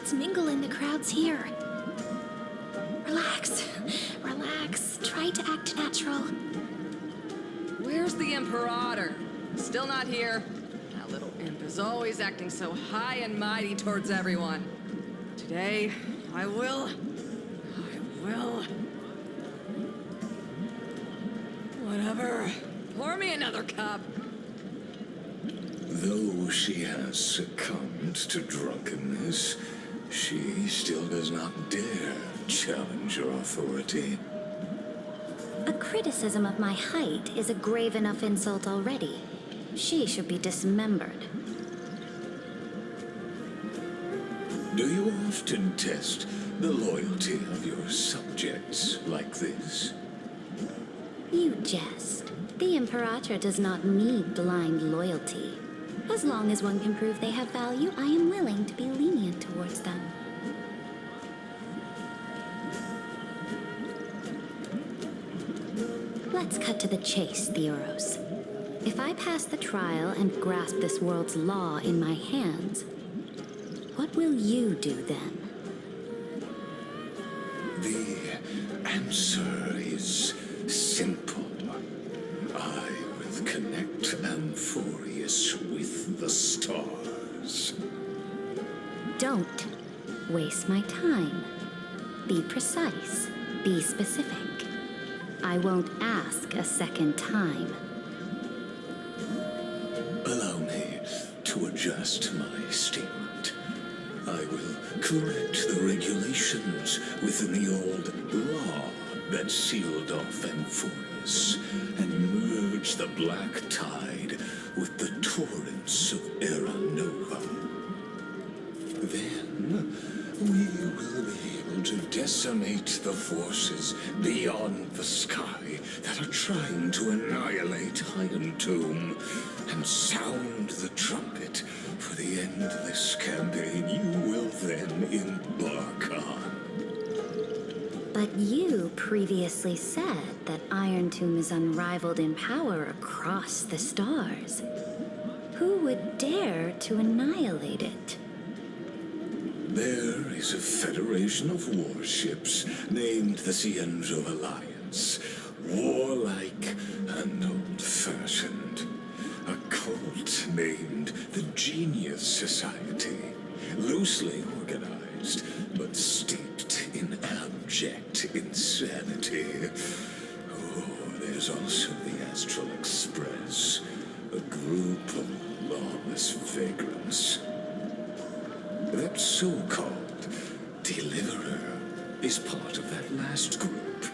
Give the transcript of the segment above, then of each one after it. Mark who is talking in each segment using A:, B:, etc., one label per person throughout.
A: Let's mingle in the crowds here. Relax. Relax. Try to act natural.
B: Where's the Imperator? Still not here. That little imp is always acting so high and mighty towards everyone. Today, I will... Whatever. Pour me another cup.
C: Though she has succumbed to drunkenness, she still does not dare challenge your authority.
D: A criticism of my height is a grave enough insult already. She should be dismembered.
C: Do you often test the loyalty of your subjects like this?
D: You jest. The Imperator does not need blind loyalty. As long as one can prove they have value, I am willing to be lenient towards them. Let's cut to the chase, Theoros. If I pass the trial and grasp this world's law in my hands, what will you do then?
C: The answer is simple. I will connect Amphorius with the stars.
D: Don't waste my time. Be precise. Be specific. I won't ask a second time.
C: Allow me to adjust my statement. I will correct the regulations within the old law that sealed off Amphorius and merge the black tide with the torrents of Era Nova. Then we will be able to decimate the forces beyond the sky that are trying to annihilate Iron Tomb and sound the trumpet for the endless campaign you will then embark on.
D: But you previously said that Iron Tomb is unrivaled in power across the stars. Who would dare to annihilate it?
C: There is a federation of warships named the Cienzo Alliance, warlike and old-fashioned. A cult named the Genius Society, loosely organized, but steeped in abject insanity. Oh, there's also the Astral Express, a group of lawless vagrants. That so-called Deliverer is part of that last group.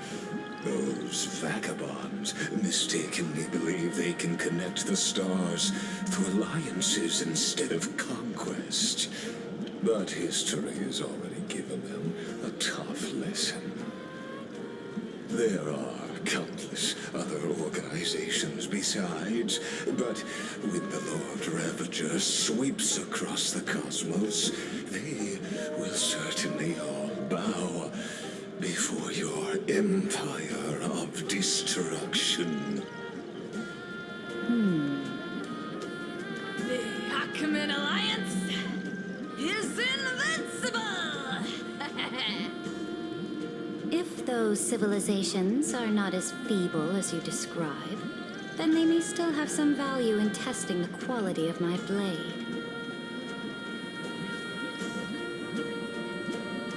C: Those vagabonds mistakenly believe they can connect the stars through alliances instead of conquest. But history has already given them a tough lesson. There are countless other organizations besides, but when the Lord Ravager sweeps across the cosmos, they will certainly all bow before your empire of destruction.
B: The Achaemenid Alliance is invincible!
D: If those civilizations are not as feeble as you describe, then they may still have some value in testing the quality of my blade.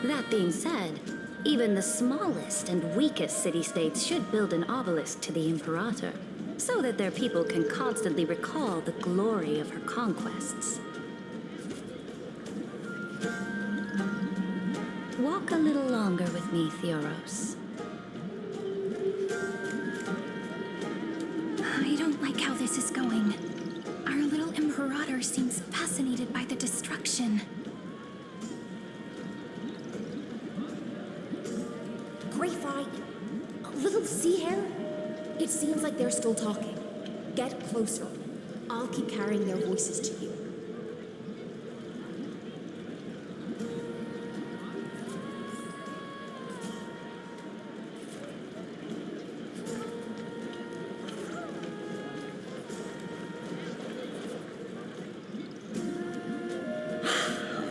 D: That being said, even the smallest and weakest city-states should build an obelisk to the Imperator, so that their people can constantly recall the glory of her conquests. Walk a little longer with me, Theoros.
A: I don't like how this is going. Our little Imperator seems fascinated by the destruction.
E: Grapevine, little sea hare? It seems like they're still talking. Get closer. I'll keep carrying their voices to you.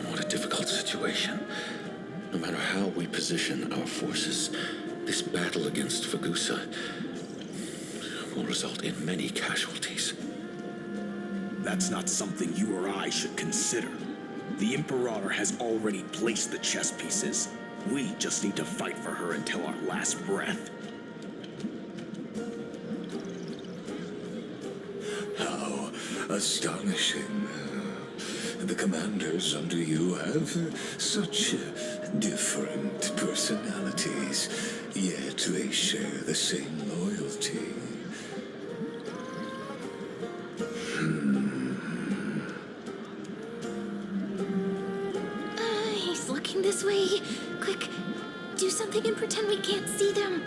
C: What a difficult situation.
F: situation. No matter how we position our forces, this battle against Fagusa will result in many casualties.
G: That's not something you or I should consider. The Imperator has already placed the chess pieces. We just need to fight for her until our last breath.
C: How astonishing. The commanders under you have such different personalities, yet they share the same loyalty.
A: He's looking this way. Quick, do something and pretend we can't see them.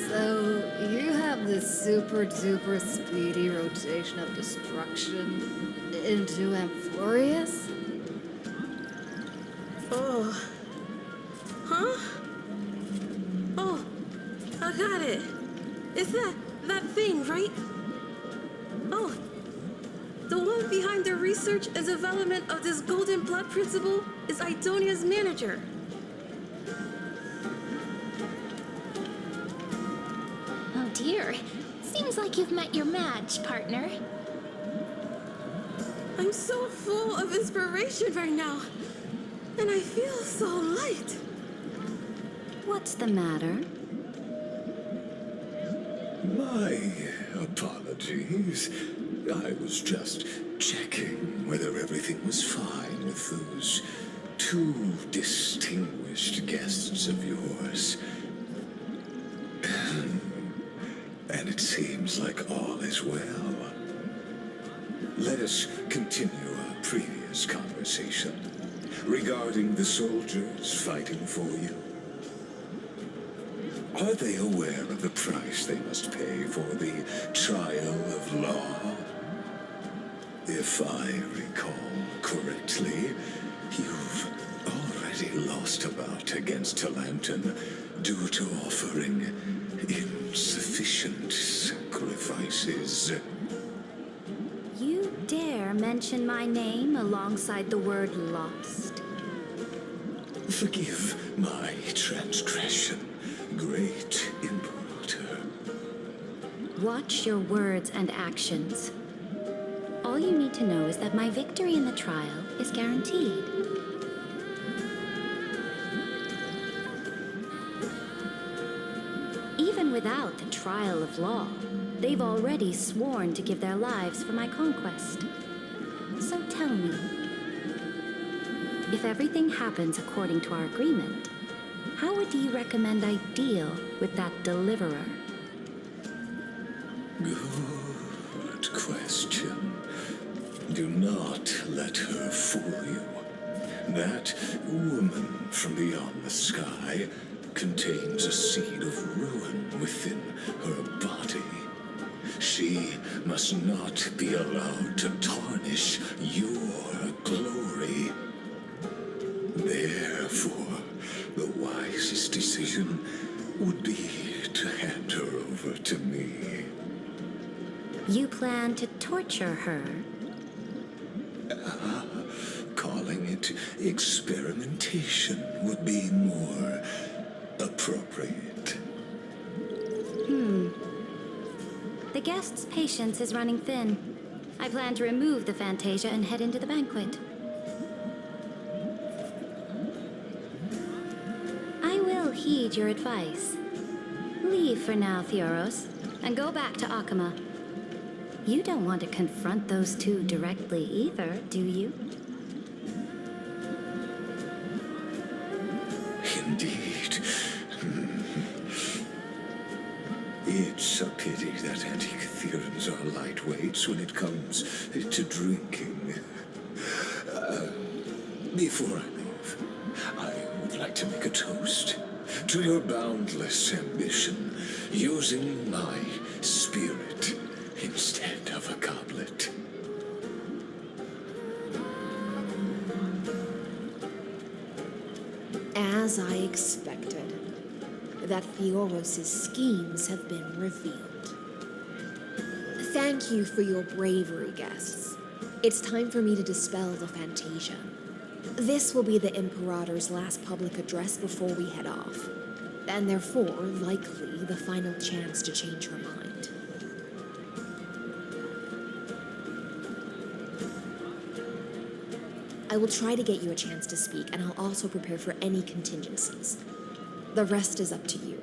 B: So, you have this super duper speedy rotation of destruction into Amphorius?
H: Oh. Huh? Oh, I got it. It's that thing, right? Oh. The one behind the research and development of this golden blood principle is Idonia's manager.
A: Oh dear. Seems like you've met your match, partner.
H: I'm so full of inspiration right now. And I feel so light.
D: What's the matter?
C: My apologies. I was just checking whether everything was fine with those two distinguished guests of yours. And it seems like all is well. Let us continue our previous conversation regarding the soldiers fighting for you. Are they aware of the price they must pay for the trial of law? If I recall correctly, you've already lost a bout against Talanton due to offering insufficient sacrifices.
D: You dare mention my name alongside the word lost?
C: Forgive my transgression, great Imperator.
D: Watch your words and actions. All you need to know is that my victory in the trial is guaranteed. Even without the trial of law, they've already sworn to give their lives for my conquest. So tell me, if everything happens according to our agreement, how would you recommend I deal with that deliverer?
C: Good question. Do not let her fool you. That woman from beyond the sky contains a seed of ruin within her body. She must not be allowed to tarnish your glory. Therefore, the wisest decision would be to hand her over to me.
D: You plan to torture her?
C: Calling it experimentation would be more appropriate.
D: The guest's patience is running thin. I plan to remove the Fantasia and head into the banquet. I will heed your advice. Leave for now, Theoros, and go back to Akama. You don't want to confront those two directly either, do you?
C: Indeed. It's a pity that anti-Catherians are lightweights when it comes to drinking. Before I leave, I would like to make a toast to your boundless ambition, using my spirit instead of a goblet.
E: As I expected. that Theoros' schemes have been revealed. Thank you for your bravery, guests. It's time for me to dispel the Fantasia. This will be the Imperator's last public address before we head off, and therefore, likely, the final chance to change her mind. I will try to get you a chance to speak, and I'll also prepare for any contingencies. The rest is up to you.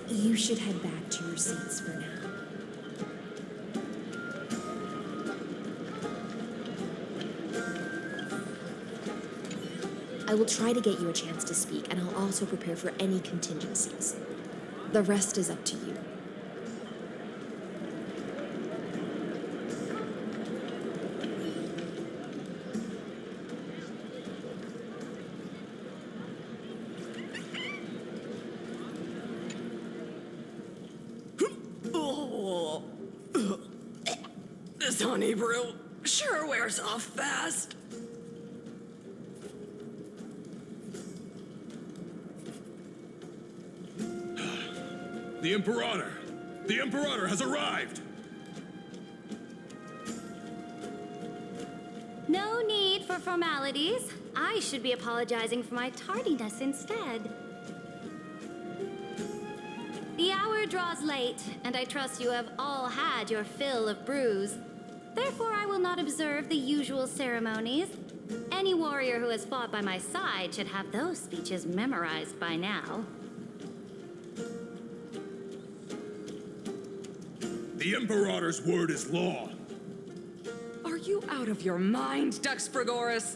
E: You should head back to your seats for now. I will try to get you a chance to speak, and I'll also prepare for any contingencies. The rest is up to you.
B: This honey brew sure wears off fast.
G: The Imperator! The Imperator has arrived!
D: No need for formalities. I should be apologizing for my tardiness instead. The hour draws late, and I trust you have all had your fill of brews. Therefore, I will not observe the usual ceremonies. Any warrior who has fought by my side should have those speeches memorized by now.
G: The Imperator's word is law.
B: Are you out of your mind, Dux Frigoris?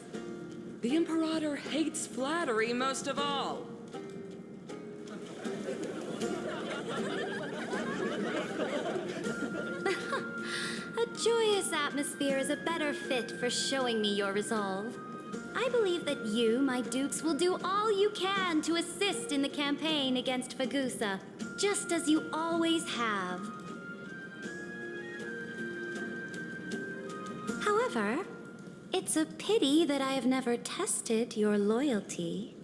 B: The Imperator hates flattery most of all.
D: A joyous atmosphere is a better fit for showing me your resolve. I believe that you, my dukes, will do all you can to assist in the campaign against Fagusa, just as you always have. However, it's a pity that I have never tested your loyalty.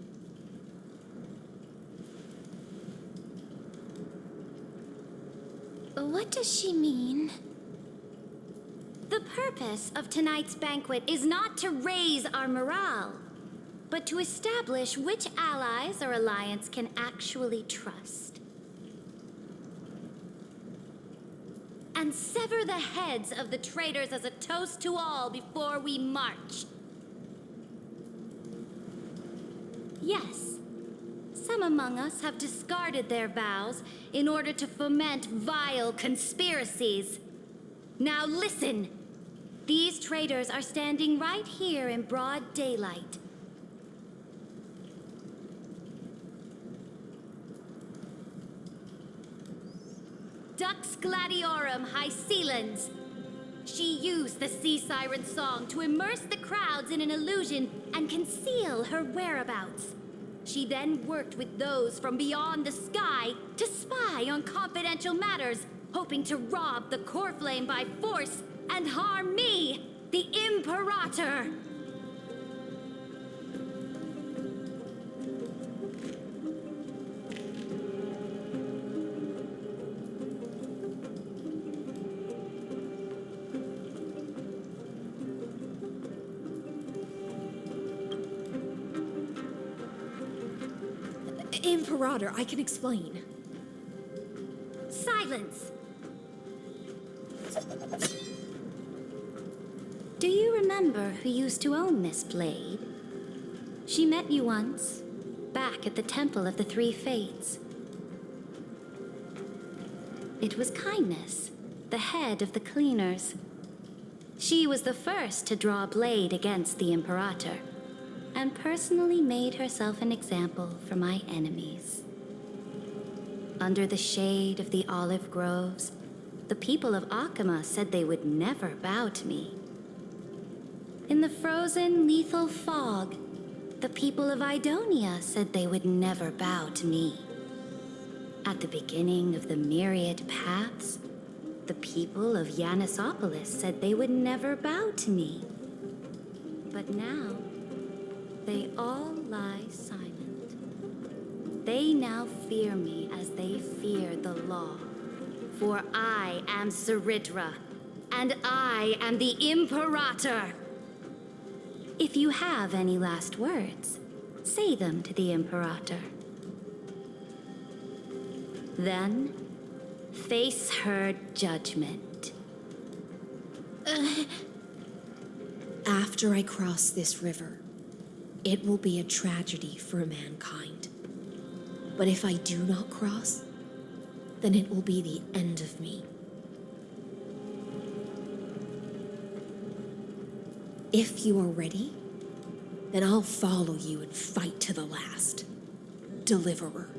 A: What does she mean?
D: The purpose of tonight's banquet is not to raise our morale, but to establish which allies our alliance can actually trust. And sever the heads of the traitors as a toast to all before we march. Yes, some among us have discarded their vows in order to foment vile conspiracies. Now listen! These traitors are standing right here in broad daylight. Dux Gladiorum Hycelens. She used the Sea Siren song to immerse the crowds in an illusion and conceal her whereabouts. She then worked with those from beyond the sky to spy on confidential matters, hoping to rob the core flame by force and harm me, the Imperator.
E: Imperator, I can explain.
D: Silence! Do you remember who used to own this blade? She met you once, back at the Temple of the Three Fates. It was Kindness, the head of the cleaners. She was the first to draw a blade against the Imperator, and personally made herself an example for my enemies. Under the shade of the olive groves, the people of Akama said they would never bow to me. In the frozen, lethal fog, the people of Idonia said they would never bow to me. At the beginning of the myriad paths, the people of Yanisopolis said they would never bow to me. But now, They all lie silent. They now fear me as they fear the law. For I am Saridra, and I am the Imperator. If you have any last words, say them to the Imperator. Then, face her judgment.
E: After I cross this river, it will be a tragedy for mankind. But if I do not cross, then it will be the end of me. If you are ready, then I'll follow you and fight to the last. Deliverer.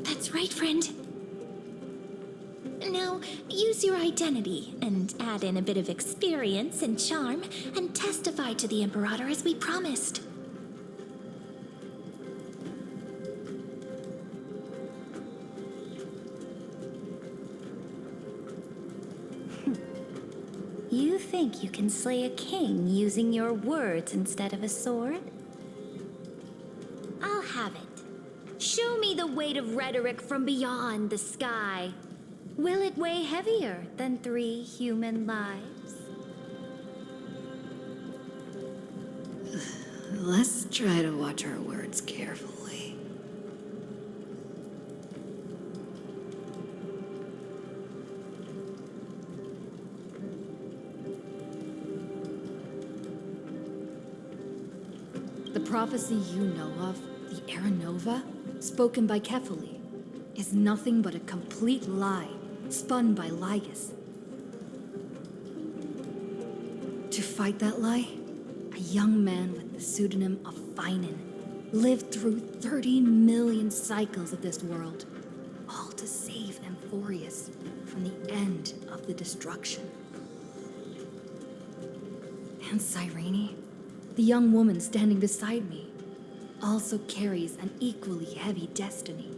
A: That's right, friend. Now, use your identity and add in a bit of experience and charm and testify to the Imperator as we promised.
D: You think you can slay a king using your words instead of a sword? I'll have it. Show me the weight of rhetoric from beyond the sky. Will it weigh heavier than 3 human lives?
E: Let's try to watch our words carefully.
I: The prophecy you know of, the Era Nova, spoken by Kefali, is nothing but a complete lie, spun by Lygus. To fight that lie, a young man with the pseudonym of Finan lived through 30 million cycles of this world, all to save Amphorius from the end of the destruction. And Cyrene, the young woman standing beside me, also carries an equally heavy destiny.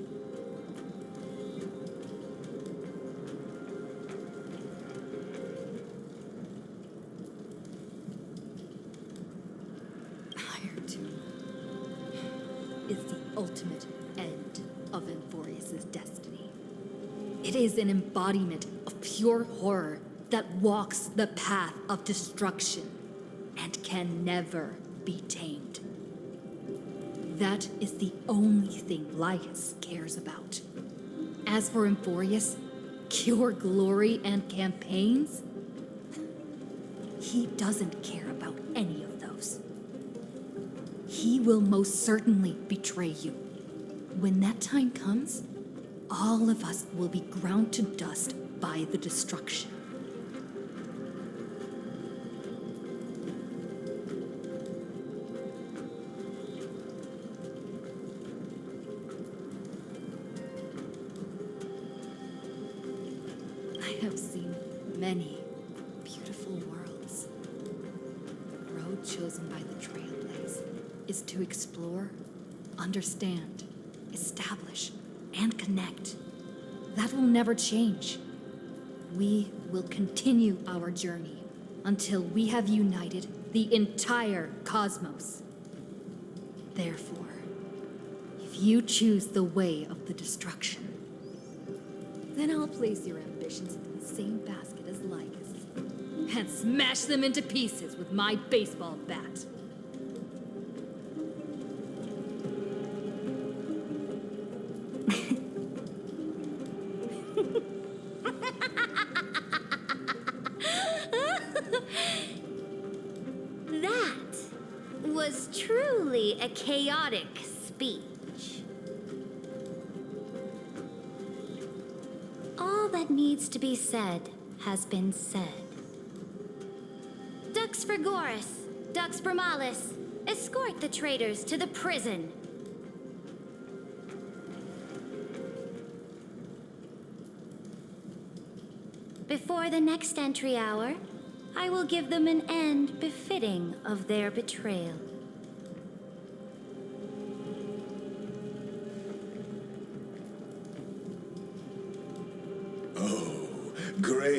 I: Irontomb is the ultimate end of Amphorius' destiny. It is an embodiment of pure horror that walks the path of destruction and can never be tamed. That is the only thing Lycus cares about. As for Amphorius, pure glory and campaigns, he doesn't care about any of those. He will most certainly betray you. When that time comes, all of us will be ground to dust by the destruction. I have seen many beautiful worlds. The road chosen by the Trailblaze is to explore, understand, establish, and connect. That will never change. We will continue our journey until we have united the entire cosmos. Therefore, if you choose the way of the destruction, then I'll place your ambitions into the same basket as Lycus and smash them into pieces with my baseball bat.
D: That was truly a chaotic speech. All that needs to be said has been said. Dux Frigoris, Dux Bromalis, escort the traitors to the prison. Before the next entry hour, I will give them an end befitting of their betrayal.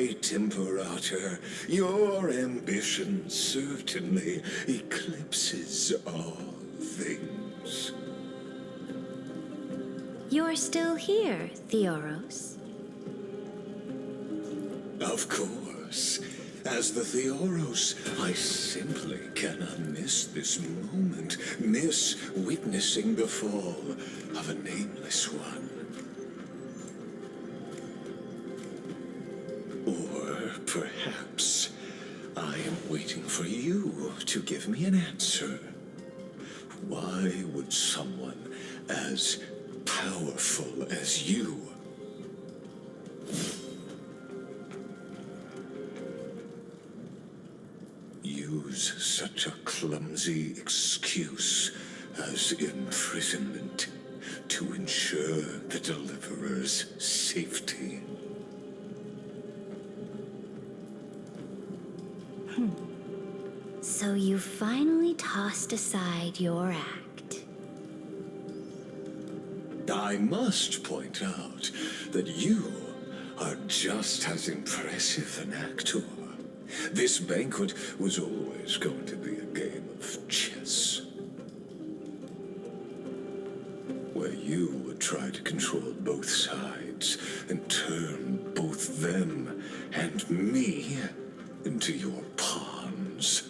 C: great Imperator, your ambition certainly eclipses all things.
D: You're still here, Theoros.
C: Of course. As the Theoros, I simply cannot miss this moment, miss witnessing the fall of a nameless one. Or perhaps I am waiting for you to give me an answer. Why would someone as powerful as you use such a clumsy excuse as imprisonment to ensure the Deliverer's safety?
D: So you finally tossed aside your act.
C: I must point out that you are just as impressive an actor. This banquet was always going to be a game of chess, where you would try to control both sides and turn both them and me into your pawns.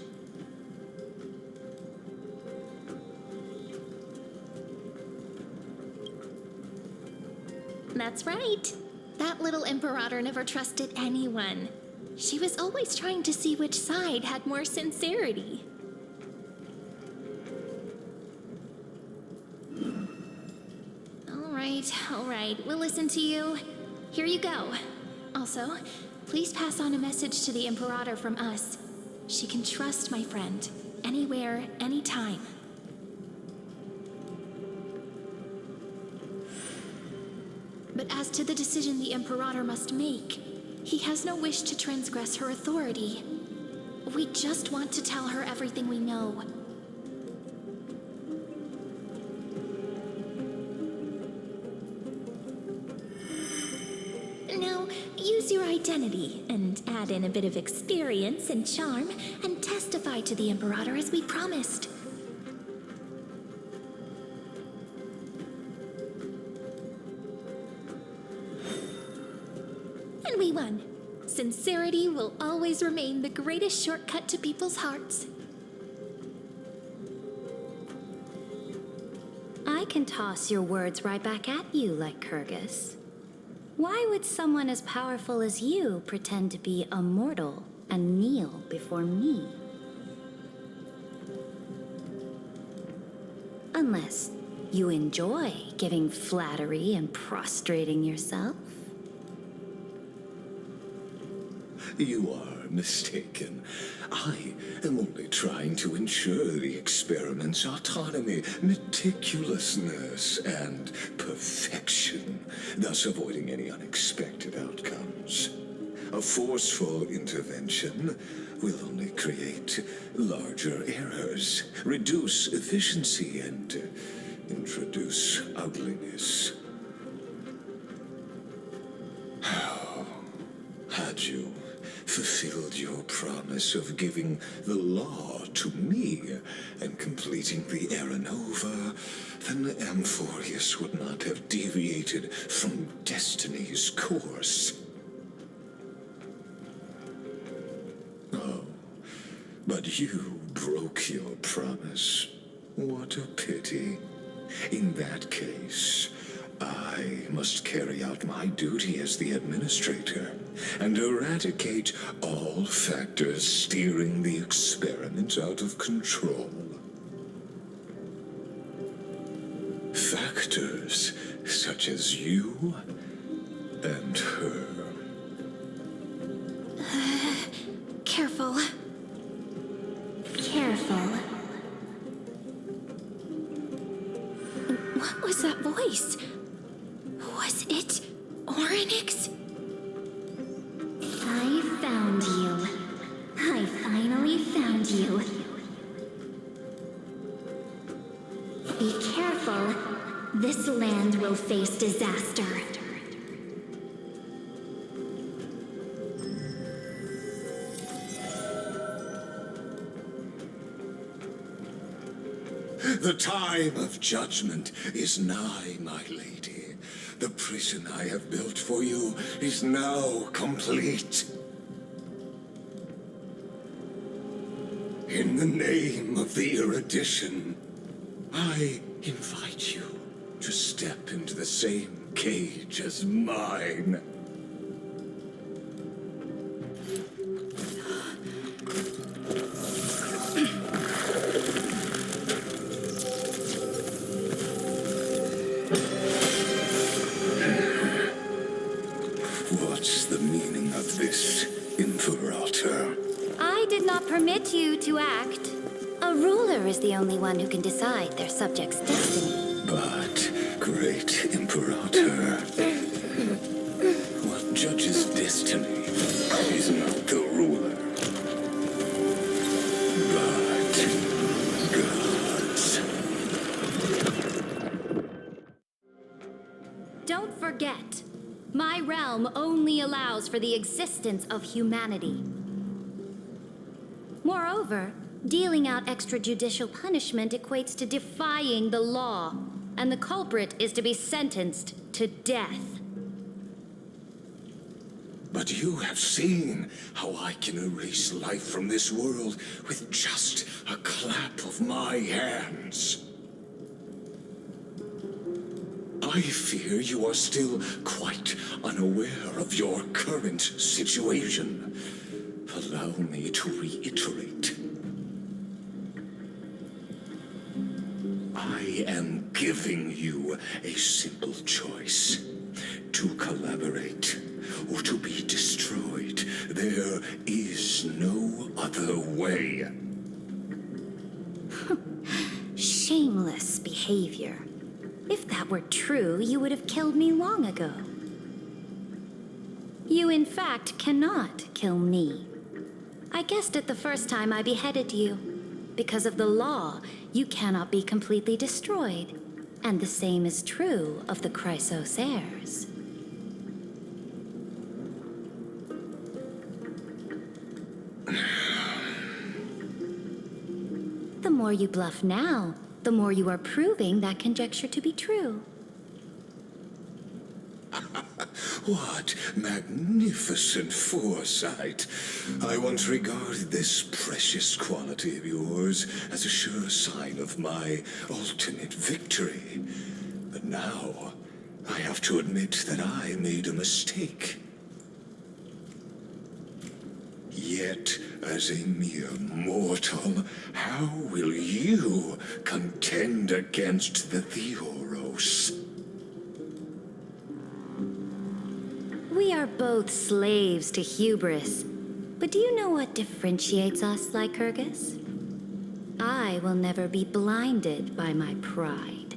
A: That's right. That little Imperator never trusted anyone. She was always trying to see which side had more sincerity. All right, we'll listen to you. Here you go. Also, please pass on a message to the Imperator from us. She can trust my friend, anywhere, anytime. But as to the decision the Imperator must make, he has no wish to transgress her authority. We just want to tell her everything we know. Now, use your identity and add in a bit of experience and charm and testify to the Imperator as we promised. And we won. Sincerity will always remain the greatest shortcut to people's hearts.
D: I can toss your words right back at you, like Kyrgyz. Why would someone as powerful as you pretend to be a mortal and kneel before me? Unless you enjoy giving flattery and prostrating yourself.
C: You are mistaken. I am only trying to ensure the experiment's autonomy, meticulousness, and perfection, thus avoiding any unexpected outcomes. A forceful intervention will only create larger errors, reduce efficiency, and introduce ugliness. Had you fulfilled your promise of giving the law to me and completing the Era Nova, then Amphorius would not have deviated from destiny's course. Oh, but you broke your promise. What a pity. In that case, I must carry out my duty as the administrator and eradicate all factors steering the experiment out of control. Factors such as you and her.
A: Careful.
D: Careful.
A: What was that voice? Was it Orynyx?
D: I found you. I finally found you. Be careful. This land will face disaster.
C: The time of judgment is nigh, my lady. The prison I have built for you is now complete. In the name of the erudition, I invite you to step into the same cage as mine. What's the meaning of this, Imperator?
D: I did not permit you to act. A ruler is the only one who can decide their subject's destiny.
C: But, great Imperator, what judges destiny is not the ruler, but gods.
D: Don't forget, my realm only allows for the existence of humanity. Moreover, dealing out extrajudicial punishment equates to defying the law, and the culprit is to be sentenced to death.
C: But you have seen how I can erase life from this world with just a clap of my hands. I fear you are still quite unaware of your current situation. Allow me to reiterate. I am giving you a simple choice. To collaborate or to be destroyed. There is no other way.
D: Shameless behavior. If that were true, you would have killed me long ago. You, in fact, cannot kill me. I guessed it the first time I beheaded you. Because of the law, you cannot be completely destroyed. And the same is true of the Chrysos heirs. The more you bluff now, the more you are proving that conjecture to be true.
C: What magnificent foresight. I once regarded this precious quality of yours as a sure sign of my ultimate victory. But now, I have to admit that I made a mistake. Yet, as a mere mortal, how will you contend against the Theoros?
D: We are both slaves to hubris. But do you know what differentiates us, Lycurgus? I will never be blinded by my pride.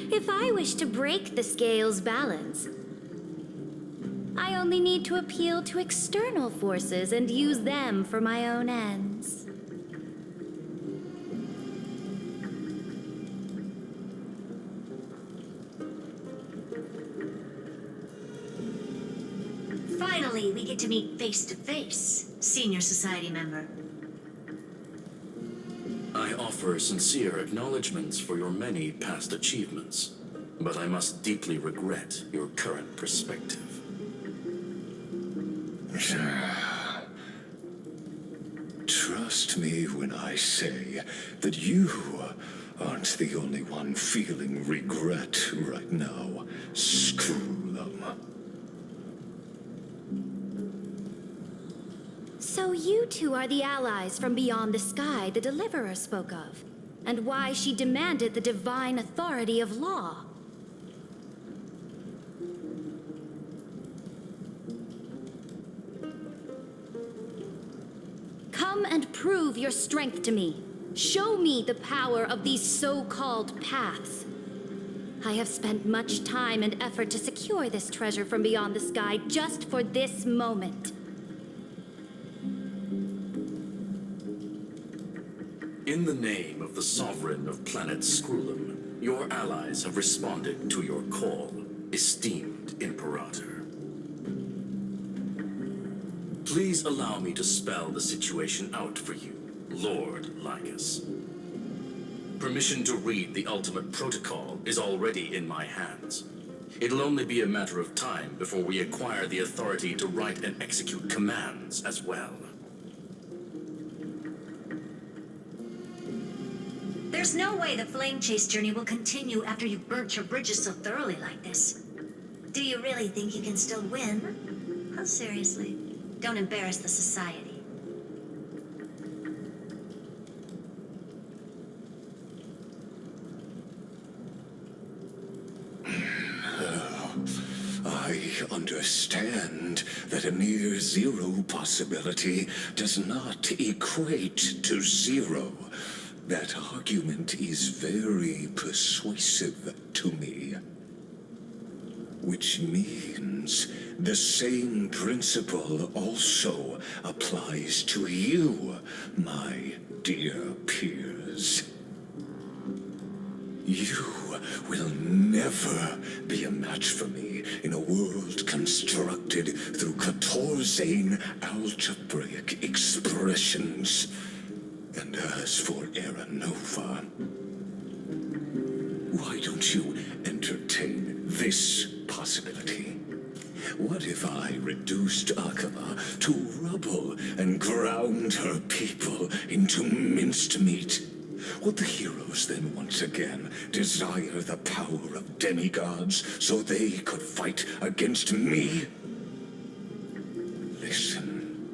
D: If I wish to break the scale's balance, I only need to appeal to external forces and use them for my own ends.
J: Finally, we get to meet face to face, Senior Society member.
F: I offer sincere acknowledgments for your many past achievements, but I must deeply regret your current perspective.
C: Trust me when I say that you aren't the only one feeling regret right now. Screw them.
D: So you two are the allies from beyond the sky the Deliverer spoke of, and why she demanded the divine authority of law. Come and prove your strength to me. Show me the power of these so-called paths. I have spent much time and effort to secure this treasure from beyond the sky just for this moment.
F: In the name of the Sovereign of Planet Scrulum, your allies have responded to your call, esteemed Imperator.
K: Please allow me to spell the situation out for you, Lord Lycus. Permission to read the ultimate protocol is already in my hands. It'll only be a matter of time before we acquire the authority to write and execute commands as well.
J: There's no way the flame chase journey will continue after you've burnt your bridges so thoroughly like this. Do you really think you can still win? How seriously? Don't embarrass the society.
C: I understand that a near zero possibility does not equate to zero. That argument is very persuasive to me. Which means the same principle also applies to you, my dear peers. You will never be a match for me in a world constructed through Catorzane algebraic expressions. And as for Aranova, why don't you entertain this possibility? What if I reduced Akaba to rubble and ground her people into minced meat? Would the heroes then once again desire the power of demigods so they could fight against me? Listen,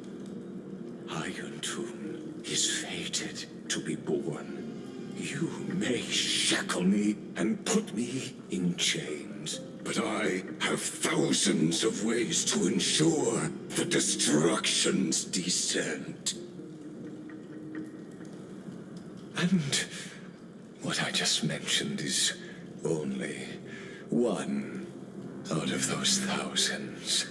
C: Iron Tomb is fated to be born. You may shackle me and put me in chains, but I have thousands of ways to ensure the destruction's descent. And what I just mentioned is only one out of those thousands.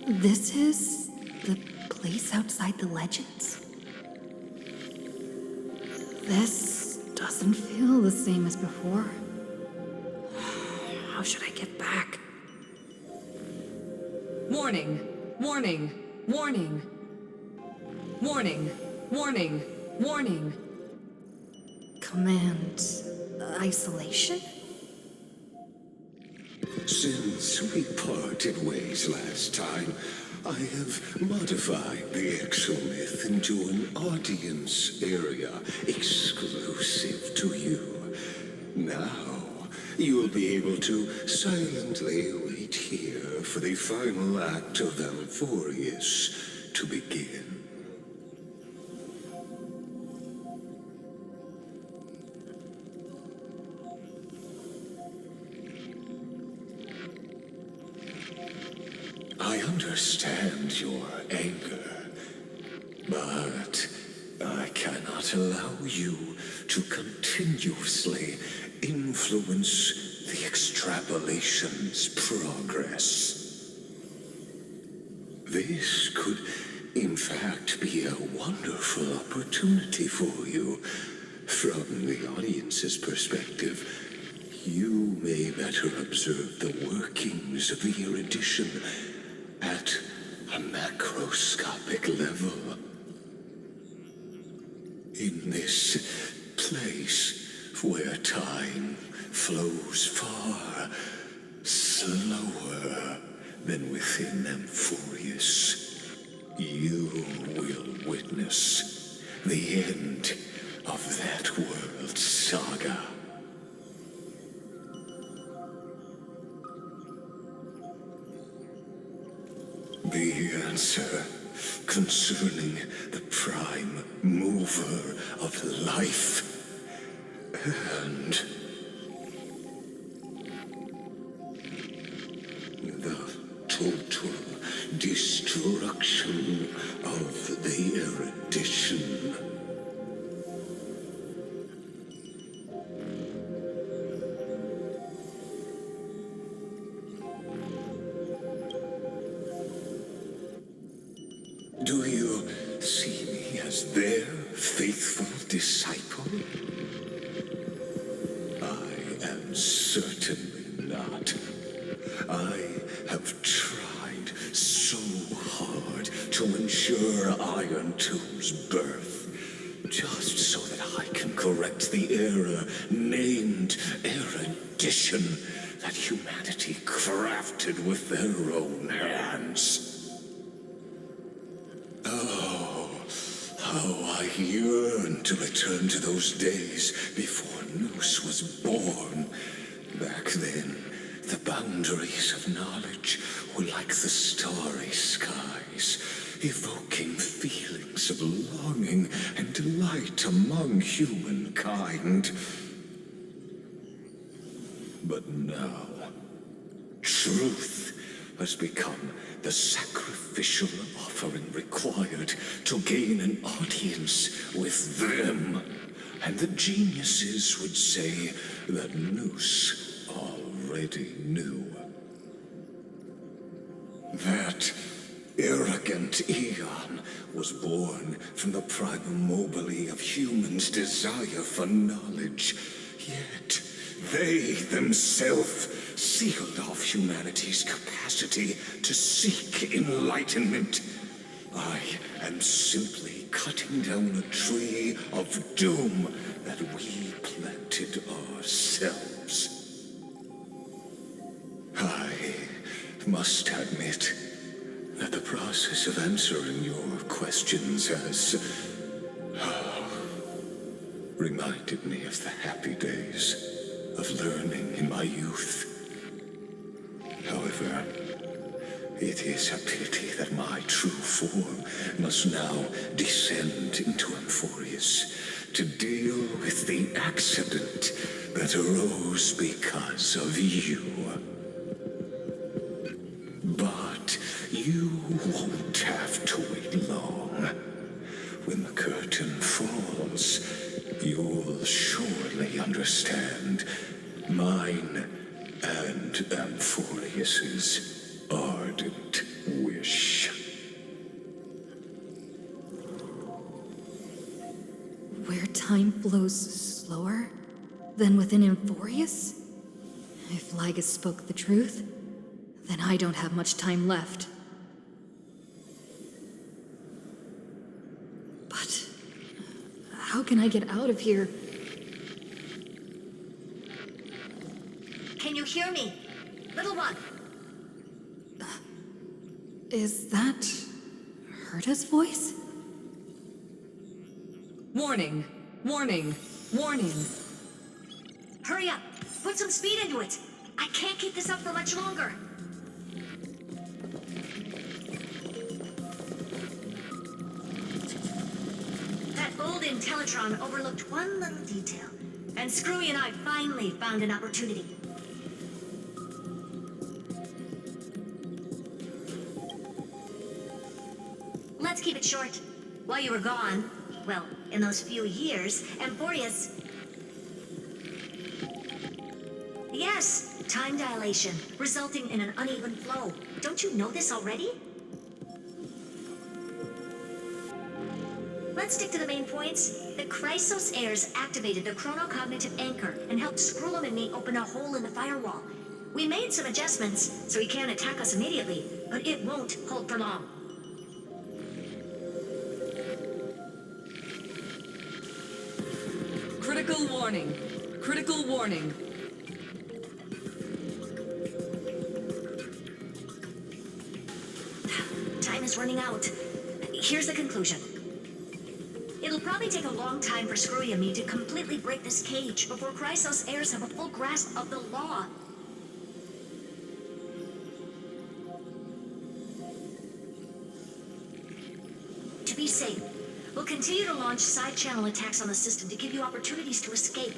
L: This is the place outside the legends? This doesn't feel the same as before. How should I get back?
B: Warning! Warning! Warning! Warning! Warning! Warning!
L: Command isolation?
C: Since we parted ways last time, I have modified the exomyth into an audience area exclusive to you. Now, you'll be able to silently wait here for the final act of Amphorius to begin. I understand your anger, but I cannot allow you to continuously influence the extrapolation's progress. This could, in fact, be a wonderful opportunity for you. From the audience's perspective, you may better observe the workings of the erudition at a macroscopic level. In this place where time flows far slower than within Amphorius, you will witness the end of that world's saga. The answer concerning the prime mover of life and the total destruction of the erudition. faithful disciple? I am certainly not. I have tried so hard to ensure Iron Tomb's birth, just so that I can correct the error named erudition that humanity crafted with their own hands. Oh, how I yearn to return to those days before Noose was born. Back then, the boundaries of knowledge were like the starry skies, evoking feelings of longing and delight among humankind. But now, truth has become the sacrificial offering required to gain an audience with them. And the geniuses would say that Noose already knew. That arrogant Eon was born from the primomobile of humans' desire for knowledge. Yet, they themselves sealed off humanity's capacity to seek enlightenment. I am simply cutting down a tree of doom that we planted ourselves. I must admit that the process of answering your questions has reminded me of the happy days of learning in my youth. However, it is a pity that my true form must now descend into Amphorius to deal with the accident that arose because of you. But you won't have to wait long. When the curtain falls, you'll surely understand mine and Amphorius's ardent wish.
I: Where time flows slower than within Amphorius? If Ligus spoke the truth, then I don't have much time left. But how can I get out of here?
J: Can you hear me? Little one.
I: Is that Herta's voice?
B: Warning! Warning! Warning!
J: Hurry up! Put some speed into it! I can't keep this up for much longer! That old Intellitron overlooked one little detail, and Screwy and I finally found an opportunity. Let's keep it short. While you were gone, well, in those few years, Amphorius... Yes, time dilation, resulting in an uneven flow. Don't you know this already? Let's stick to the main points. The Chrysos heirs activated the chronocognitive anchor and helped Skrullum and me open a hole in the firewall. We made some adjustments, so he can't attack us immediately, but it won't hold for long.
B: Critical warning! Critical warning!
J: Time is running out. Here's the conclusion. It'll probably take a long time for Screwy and me to completely break this cage before Chrysos heirs have a full grasp of the law. To be safe, we'll continue to launch side-channel attacks on the system to give you opportunities to escape.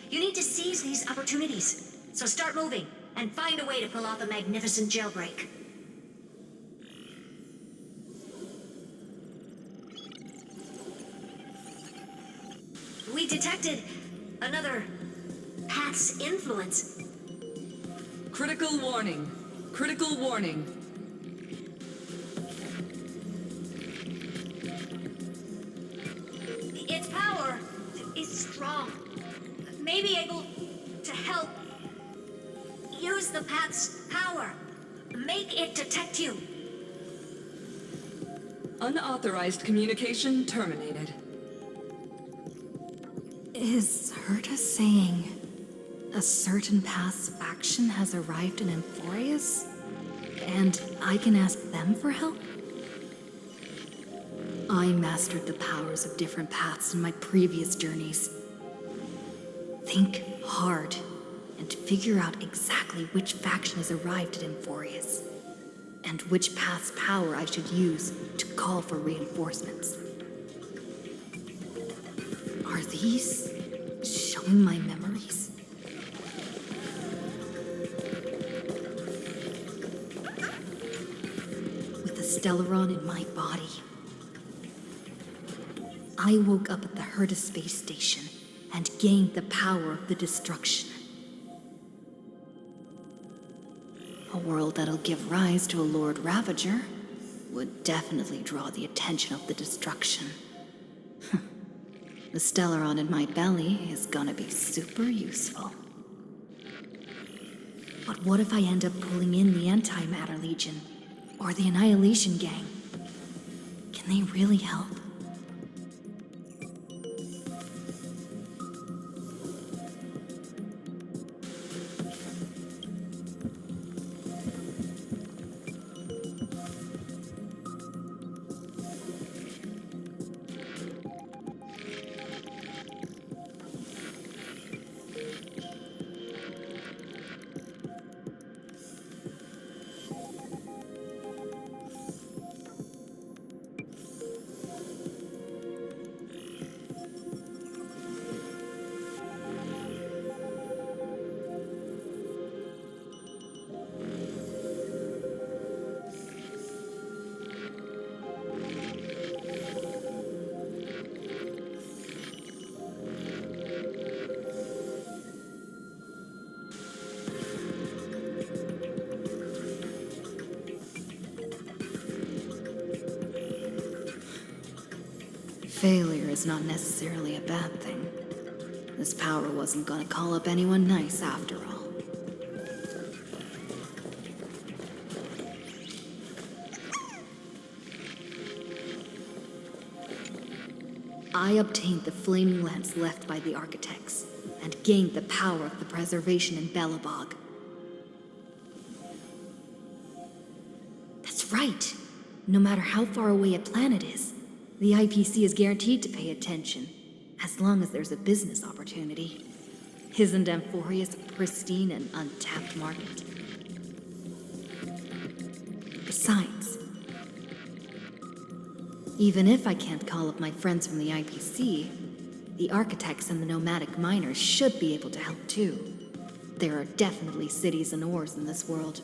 J: You need to seize these opportunities. So start moving, and find a way to pull off a magnificent jailbreak. We detected another path's influence.
B: Critical warning! Critical warning!
J: It's may be able to help. Use the path's power. Make it detect you.
B: Unauthorized communication terminated.
L: Is Herta saying a certain past faction has arrived in Amphorius? And I can ask them for help? I mastered the powers of different paths in my previous journeys. Think hard and figure out exactly which faction has arrived at Amphorius, and which path's power I should use to call for reinforcements. Are these showing my memories? With the Stellaron in my body, I woke up at the Herta space station and gained the power of the destruction. A world that'll give rise to a Lord Ravager would definitely draw the attention of the destruction. The Stellaron in my belly is gonna be super useful. But what if I end up pulling in the Antimatter Legion or the Annihilation Gang? Can they really help? Failure is not necessarily a bad thing. This power wasn't gonna call up anyone nice after all. I obtained the flaming lance left by the architects, and gained the power of the preservation in Belobog. That's right! No matter how far away a planet is, the IPC is guaranteed to pay attention, as long as there's a business opportunity. Isn't Amphorius a pristine and untapped market? Besides, even if I can't call up my friends from the IPC, the architects and the nomadic miners should be able to help too. There are definitely cities and ores in this world.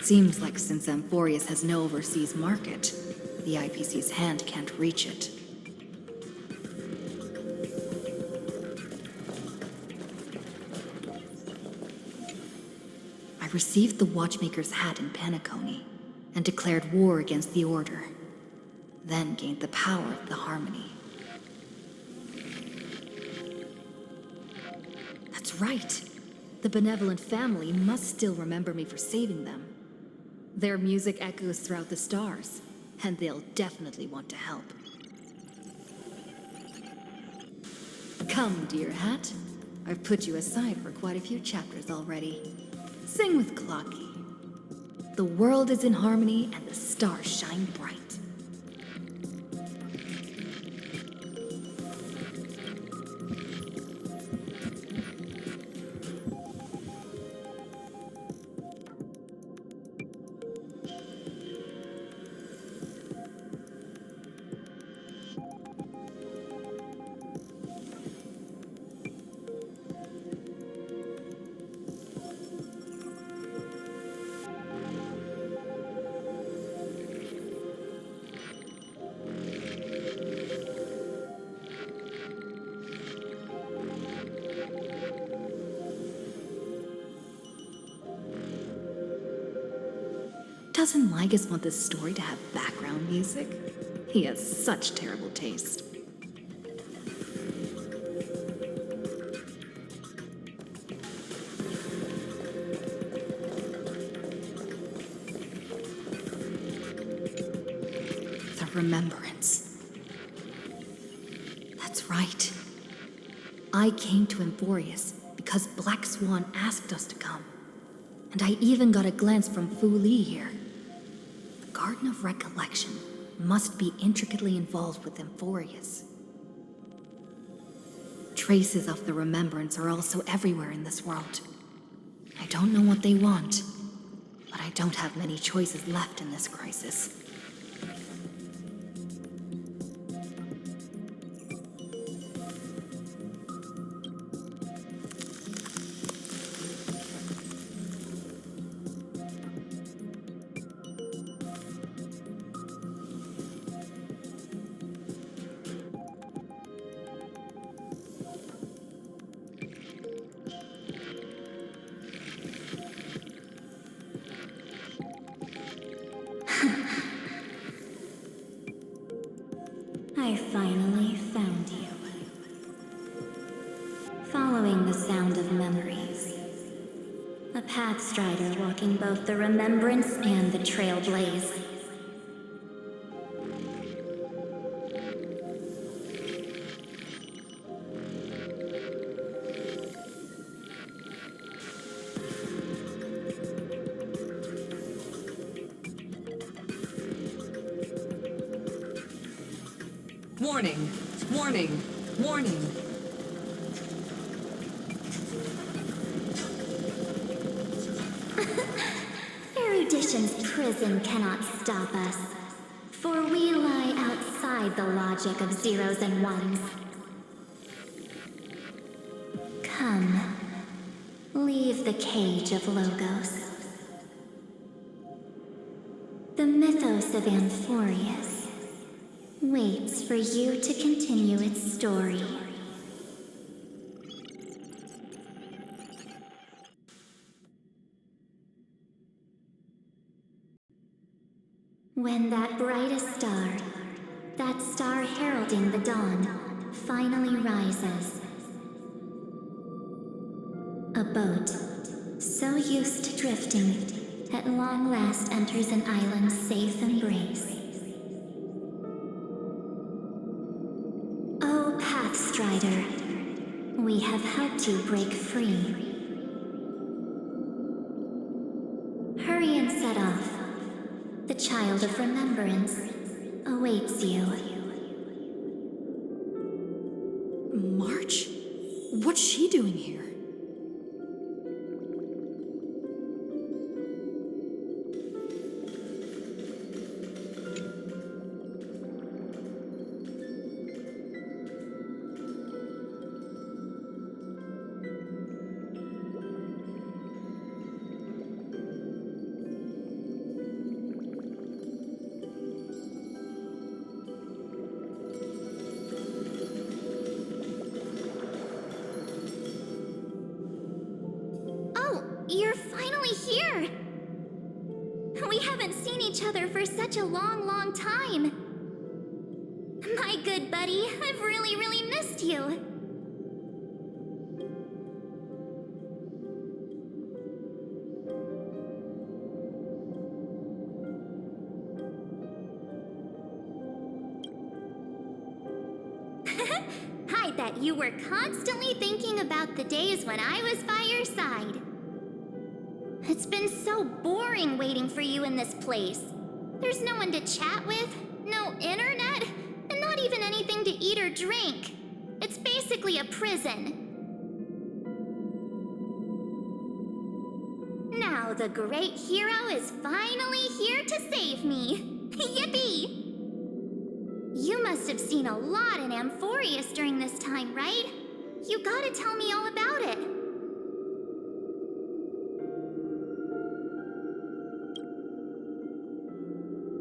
L: Seems like since Amphorius has no overseas market, the IPC's hand can't reach it. I received the Watchmaker's hat in Penacony, and declared war against the Order, then gained the power of the Harmony. That's right! The benevolent family must still remember me for saving them. Their music echoes throughout the stars, and they'll definitely want to help. Come, dear hat. I've put you aside for quite a few chapters already. Sing with Clocky. The world is in harmony and the stars shine bright. doesn't Lygus want this story to have background music? He has such terrible taste. The Remembrance. That's right. I came to Emphorius because Black Swan asked us to come. And I even got a glance from Fu Li here. The Garden of Recollection must be intricately involved with Emphorius. Traces of the Remembrance are also everywhere in this world. I don't know what they want, but I don't have many choices left in this crisis.
D: I finally found you. Following the sound of memories. A pathstrider walking both the Remembrance and the Trailblaze.
B: Warning, warning, warning.
D: Erudition's prison cannot stop us, for we lie outside the logic of zeros and ones. Come, leave the cage of Logos. The mythos of Amphorius waits for you to continue its story. When that brightest star, that star heralding the dawn, finally rises, a boat, so used to drifting, at long last enters an island's safe embrace. Oh, Pathstrider, we have helped you break free. Hurry and set off. The Child of Remembrance awaits you.
L: March? What's she doing here?
D: You're finally here! We haven't seen each other for such a long, long time. My good buddy, I've really missed you. I bet you were constantly thinking about the days when I was by your side. It's been so boring waiting for you in this place. There's no one to chat with, no internet, and not even anything to eat or drink. It's basically a prison. Now the great hero is finally here to save me. Yippee! You must have seen a lot in Amphorius during this time, right? You gotta tell me all about it.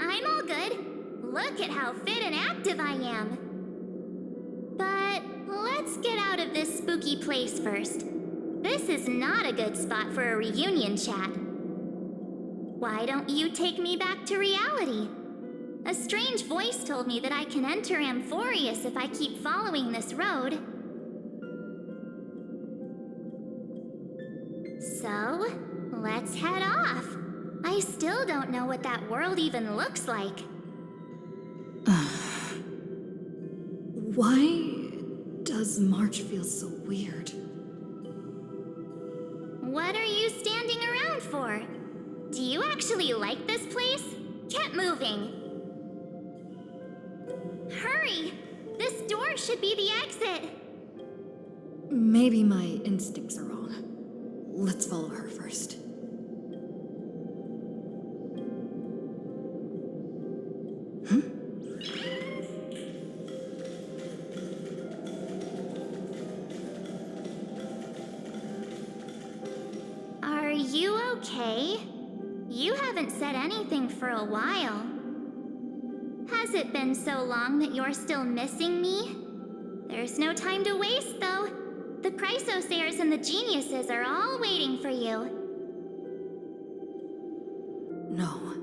D: I'm all good. Look at how fit and active I am. But let's get out of this spooky place first. This is not a good spot for a reunion chat.
A: Why don't you take me back to reality? A strange voice told me that I can enter Amphorius if I keep following this road. So, let's head off. I still don't know what that world even looks like.
L: Why does March feel so weird?
A: What are you standing around for? Do you actually like this place? Get moving. Hurry! This door should be the exit.
L: Maybe my instincts are wrong. Let's follow her first.
A: Are you okay? You haven't said anything for a while. Has it been so long that you're still missing me? There's no time to waste, though. The Chrysosayers and the Geniuses are all waiting for you.
L: No.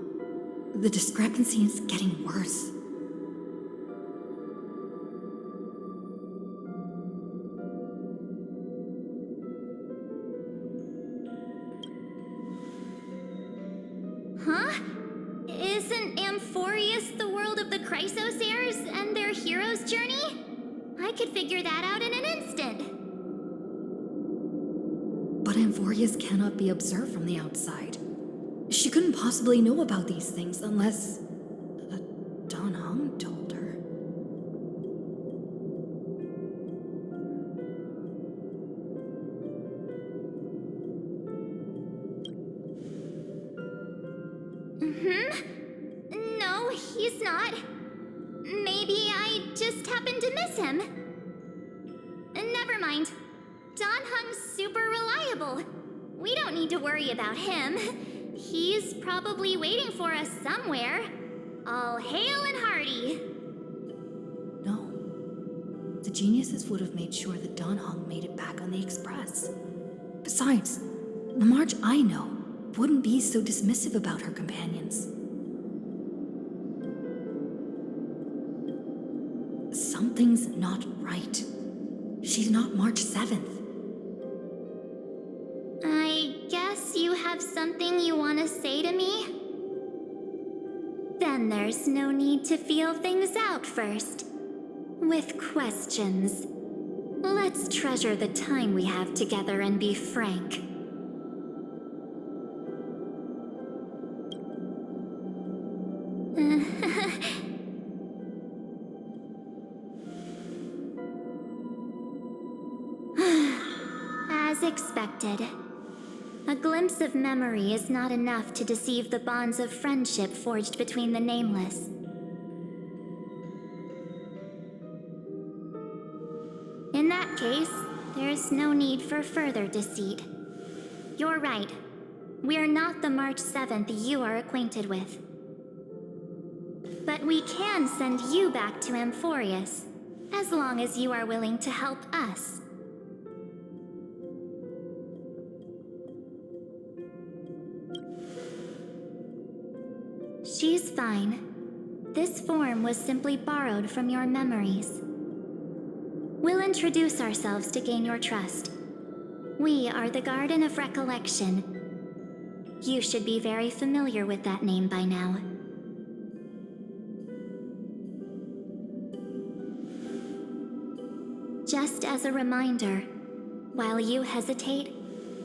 L: The discrepancy is getting worse.
A: Huh? Isn't Amphorius the world of the Chrysosayers and their hero's journey? I could figure that out in an instant.
L: But Amphorius cannot be observed from the outside. She couldn't possibly know about these things unless... Don Hung told her.
A: No, he's not. Maybe I just happened to miss him. Never mind. Don Hung's super reliable. We don't need to worry about him. He's probably waiting for us somewhere. All hail and hearty.
L: No. The Geniuses would have made sure that Don Hung made it back on the Express. Besides, the March I know wouldn't be so dismissive about her companions. Something's not right. She's not March 7th.
A: I guess you have something you want to say to me? Then there's no need to feel things out first. With questions. Let's treasure the time we have together and be frank. As expected. A glimpse of memory is not enough to deceive the bonds of friendship forged between the nameless. In that case, there's no need for further deceit. You're right. We're not the March 7th you are acquainted with. But we can send you back to Amphorius, as long as you are willing to help us. She's fine. This form was simply borrowed from your memories. We'll introduce ourselves to gain your trust. We are the Garden of Recollection. You should be very familiar with that name by now. Just as a reminder, while you hesitate,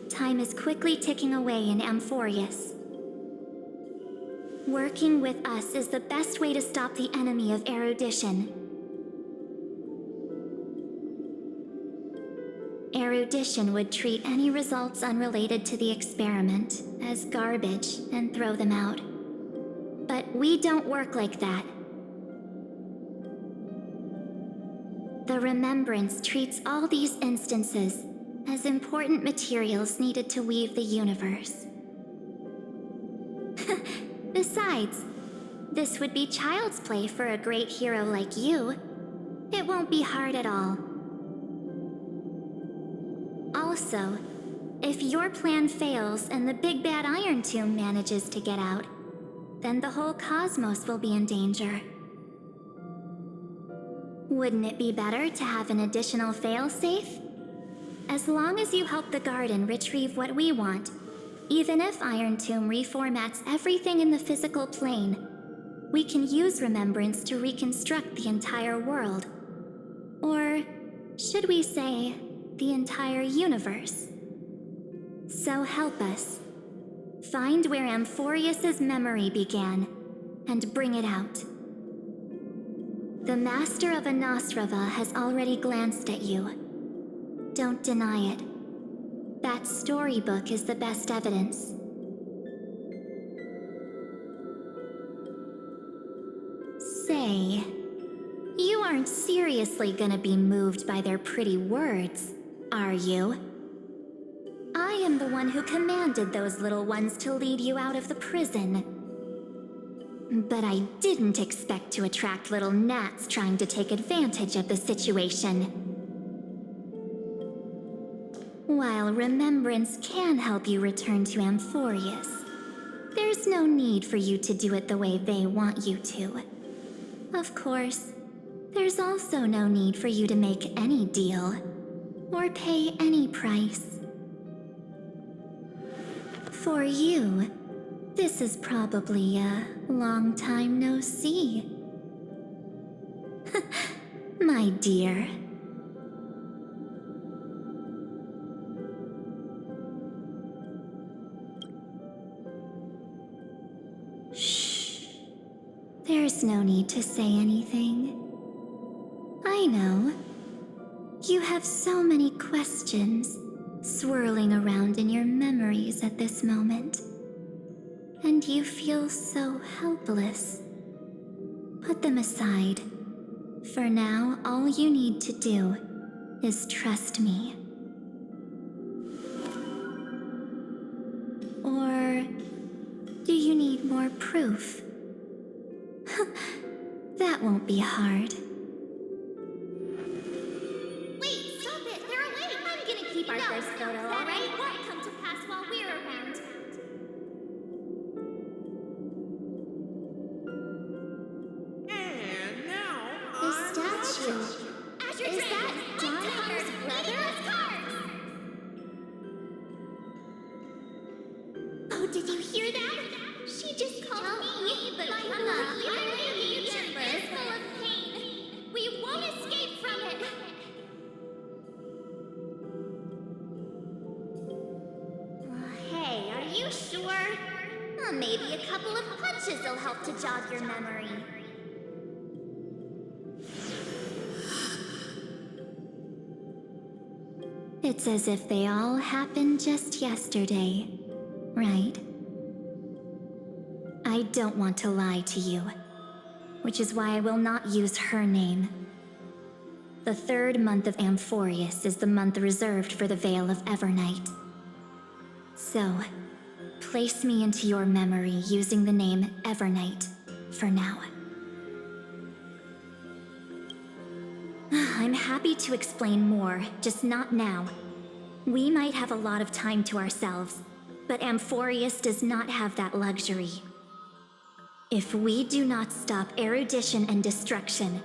A: time is quickly ticking away in Amphorius. Working with us is the best way to stop the enemy of erudition. Erudition would treat any results unrelated to the experiment as garbage and throw them out. But we don't work like that. The Remembrance treats all these instances as important materials needed to weave the universe. Besides, this would be child's play for a great hero like you. It won't be hard at all. Also, If your plan fails and the big bad Iron Tomb manages to get out, then the whole cosmos will be in danger. Wouldn't it be better to have an additional failsafe? As long as you help the Garden retrieve what we want, even if Iron Tomb reformats everything in the physical plane, we can use Remembrance to reconstruct the entire world. Or should we say, the entire universe? So help us. Find where Amphorius's memory began, and bring it out. The Master of Anastrava has already glanced at you. Don't deny it. That storybook is the best evidence. Say, you aren't seriously gonna be moved by their pretty words, are you? I am the one who commanded those little ones to lead you out of the prison. But I didn't expect to attract little gnats trying to take advantage of the situation. While Remembrance can help you return to Amphorius, there's no need for you to do it the way they want you to. Of course, there's also no need for you to make any deal, or pay any price. For you, this is probably a long time no see. My dear. Shh. There's no need to say anything. I know. You have so many questions swirling around in your memories at this moment. And you feel so helpless. Put them aside. For now, all you need to do is trust me. Or do you need more proof? That won't be hard. Wait, stop it! They're awake! I'm gonna keep our first photo, alright? It won't come to pass while we're around.
M: And now,
A: The statue. Is that John Hunter's brother? Oh, did you hear that? She just called me, but my unlikely future is full of pain. We won't escape from it. Hey, are you sure? Maybe a couple of punches will help to jog your memory. It's as if they all happened just yesterday, right? I don't want to lie to you, which is why I will not use her name. The third month of Amphorius is the month reserved for the Veil of Evernight. So, place me into your memory using the name Evernight for now. I'm happy to explain more, just not now. We might have a lot of time to ourselves, but Amphorius does not have that luxury. If we do not stop erudition and destruction,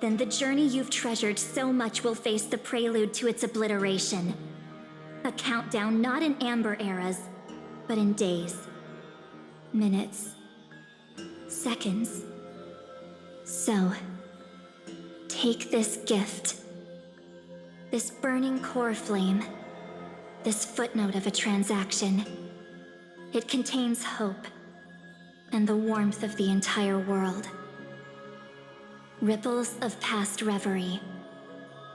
A: then the journey you've treasured so much will face the prelude to its obliteration. A countdown not in amber eras, but in days, minutes, seconds. So, take this gift, this burning core flame, this footnote of a transaction. It contains hope and the warmth of the entire world. Ripples of past reverie.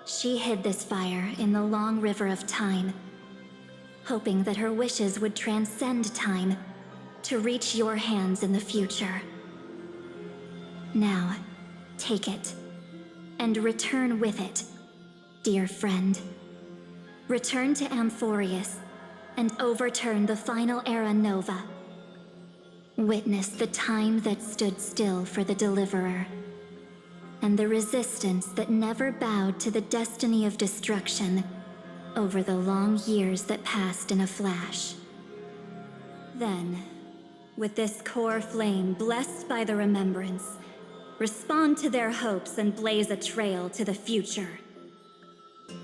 A: She hid this fire in the long river of time, hoping that her wishes would transcend time to reach your hands in the future. Now, take it, and return with it, dear friend. Return to Amphorius, and overturn the final era Nova. Witness the time that stood still for the Deliverer, and the resistance that never bowed to the destiny of destruction over the long years that passed in a flash. Then, with this core flame blessed by the remembrance, respond to their hopes and blaze a trail to the future.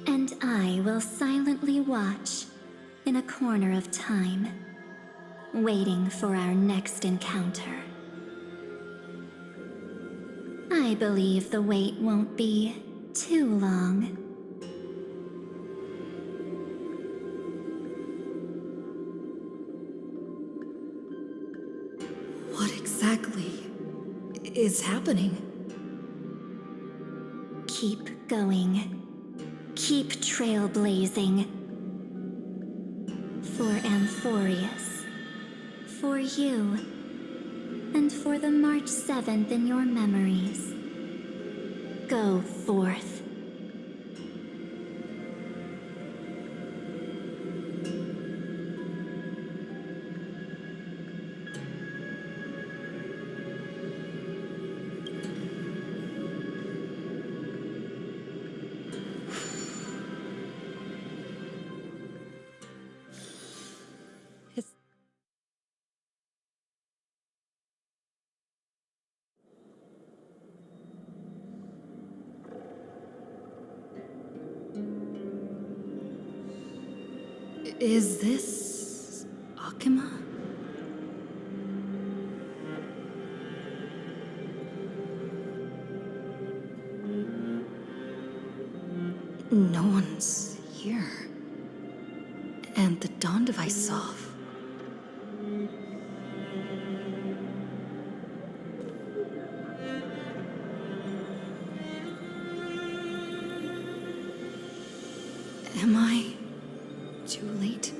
A: And I will silently watch in a corner of time, waiting for our next encounter. I believe the wait won't be too long.
L: What exactly is happening?
A: Keep going. Keep trailblazing. For Amphorius. For you. And for the March 7th in your memories. Go forth.
L: Is this Akima? No one's here. And the dawn device off. Am I too late?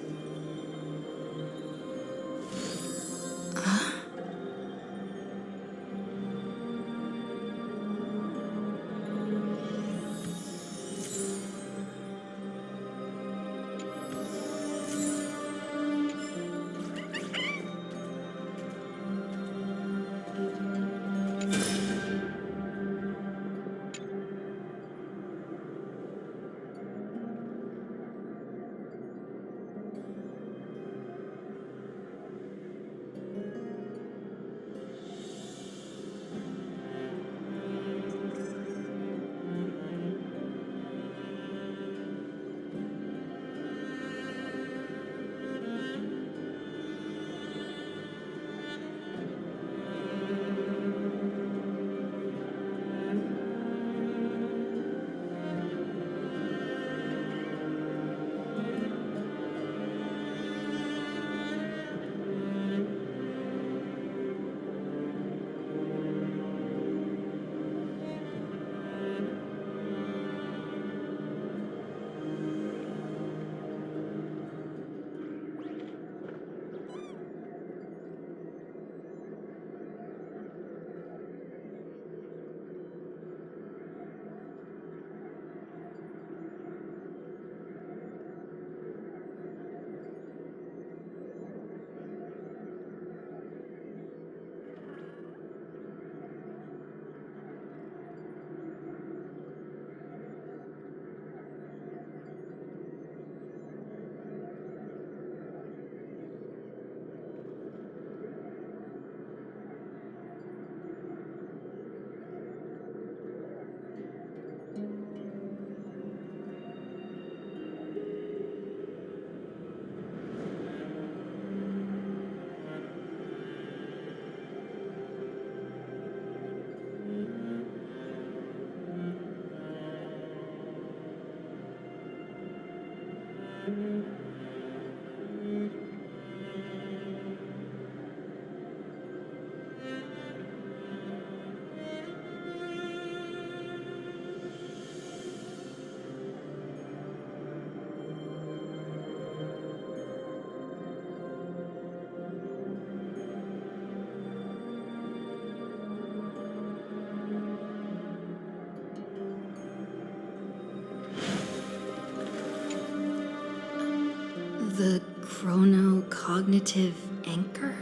L: The chronocognitive anchor?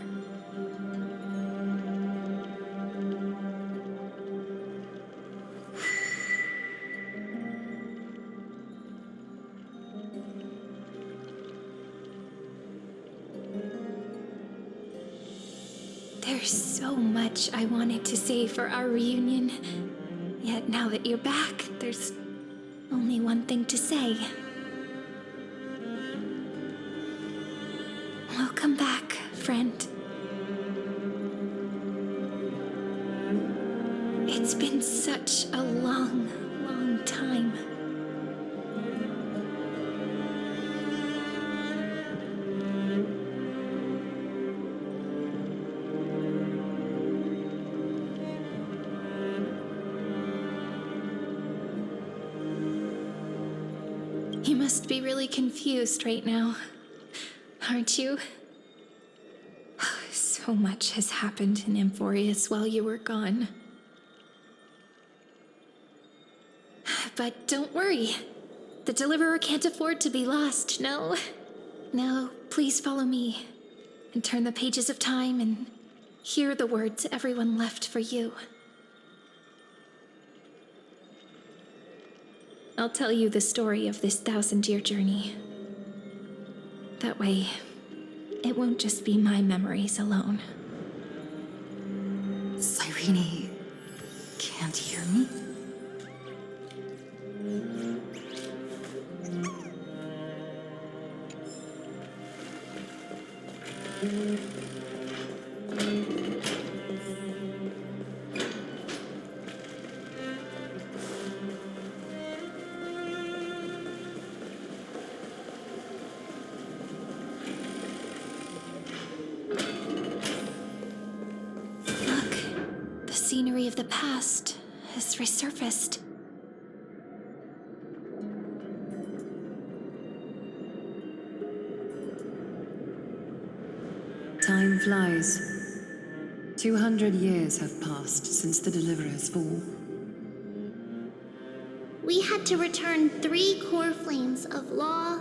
D: There's so much I wanted to say for our reunion. Yet now that you're back, there's only one thing to say. Welcome back, friend. It's been such a long, long time. You must be really confused right now, aren't you? So much has happened in Amphorius while you were gone. But don't worry. The Deliverer can't afford to be lost, no? Now, please follow me and turn the pages of time and hear the words everyone left for you. I'll tell you the story of this 1,000-year journey. That way, it won't just be my memories alone.
L: Cyrene can't hear me?
D: Look, the scenery of the past has resurfaced.
M: Time flies. 200 years have passed since the Deliverer's fall.
A: We had to return 3 core flames of law,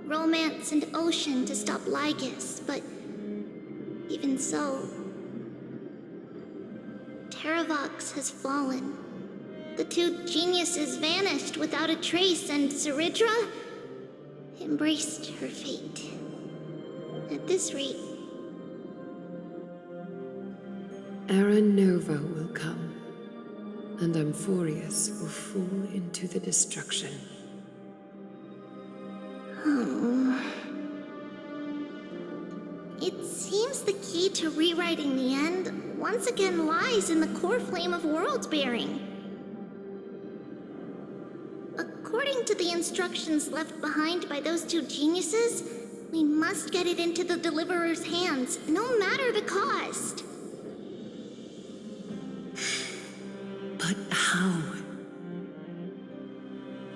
A: romance, and ocean to stop Lygus, but even so, Terravox has fallen. The 2 geniuses vanished without a trace, and Zeridra embraced her fate. At this rate,
M: Era Nova will come, and Amphorius will fall into the destruction.
A: it seems the key to rewriting the end once again lies in the core flame of world-bearing. According to the instructions left behind by those 2 geniuses, we must get it into the Deliverer's hands, no matter the cost.
N: But how?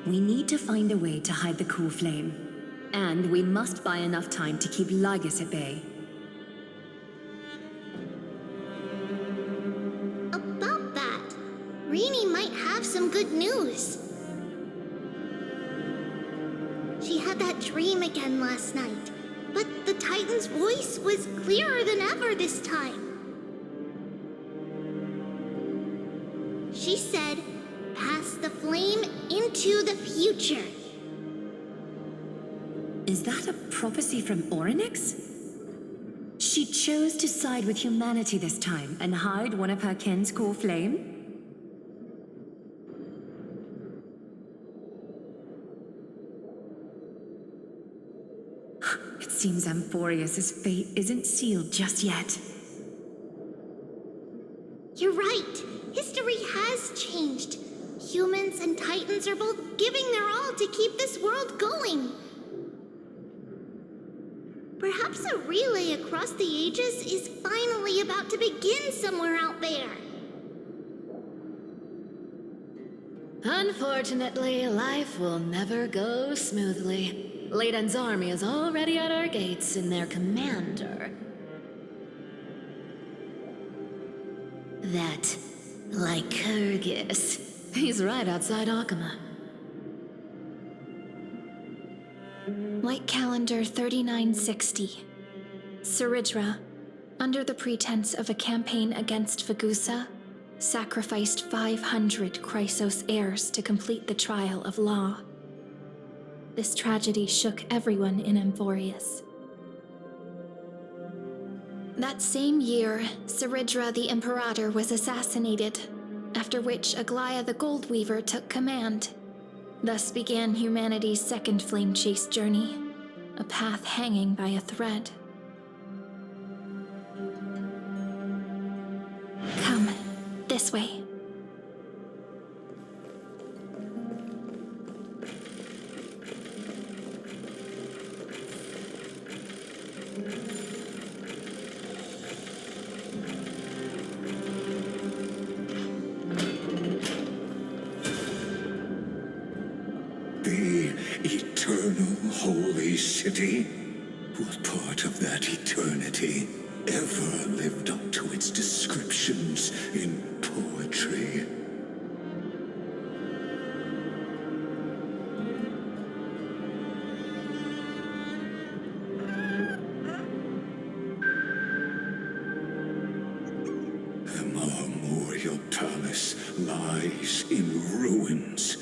N: We need to find a way to hide the core flame. And we must buy enough time to keep Lygus at bay.
A: About that, Rini might have some good news. She had that dream again last night, but the Titan's voice was clearer than ever this time. She said, pass the flame into the future.
N: Is that a prophecy from Orynyx? She chose to side with humanity this time and hide one of her kin's core flame? It seems Amphorius' fate isn't sealed just yet.
A: You're right. History has changed. Humans and Titans are both giving their all to keep this world going. Perhaps a relay across the ages is finally about to begin somewhere out there.
I: Unfortunately, life will never go smoothly. Leiden's army is already at our gates, and their commander... That Lycurgus. He's right outside Akama.
D: Light calendar 3960. Zeridra, under the pretense of a campaign against Fagusa, sacrificed 500 Chrysos heirs to complete the trial of law. This tragedy shook everyone in Amphorius.
A: That same year, Saridra the Imperator was assassinated, after which Aglaia the Gold Weaver took command. Thus began humanity's second flame chase journey, a path hanging by a thread. Come, this way.
C: The eternal holy city? What part of that eternity ever lived up to its descriptions in poetry? The Memorial Palace lies in ruins.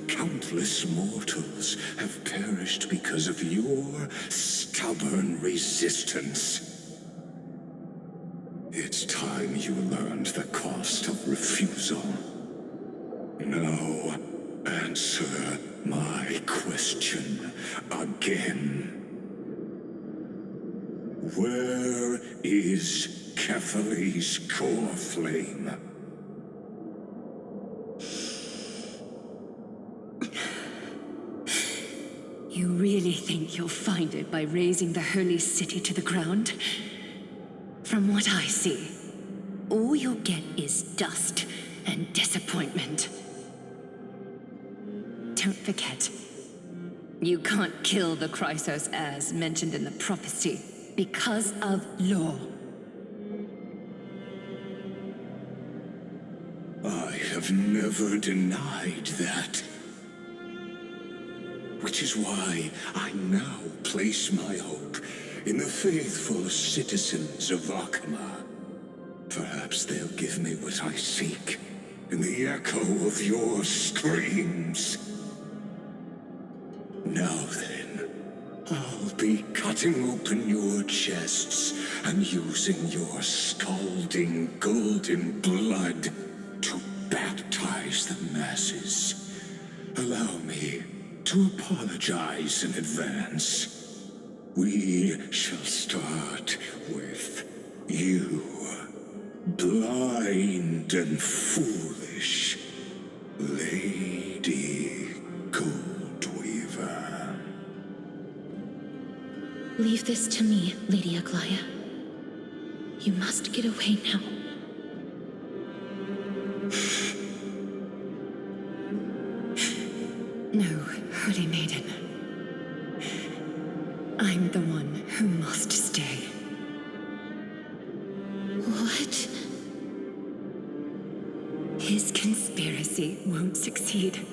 C: Countless mortals have perished because of your stubborn resistance. It's time you learned the cost of refusal. Now, answer my question again. Where is Kefali's core flame?
N: You really think you'll find it by razing the holy city to the ground? From what I see, all you'll get is dust and disappointment. Don't forget, you can't kill the Chrysos heirs mentioned in the prophecy because of law.
C: I have never denied that. Which is why I now place my hope in the faithful citizens of Akama. Perhaps they'll give me what I seek in the echo of your screams. Now then, I'll be cutting open your chests and using your scalding golden blood to baptize the masses. Allow me to apologize in advance. We shall start with you, blind and foolish Lady Goldweaver.
D: Leave this to me, Lady Aglaia. You must get away now.
N: No, Holy Maiden. I'm the one who must stay.
D: What?
N: His conspiracy won't succeed.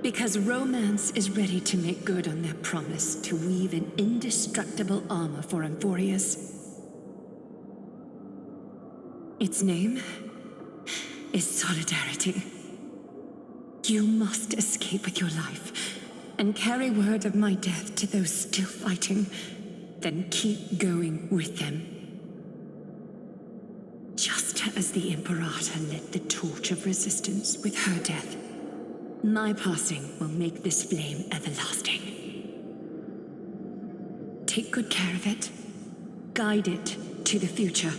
N: Because Romance is ready to make good on their promise to weave an indestructible armor for Amphorius. Its name is Solidarity. You must escape with your life and carry word of my death to those still fighting, then keep going with them. Just as the Imperator lit the torch of resistance with her death, my passing will make this flame everlasting. Take good care of it, guide it to the future,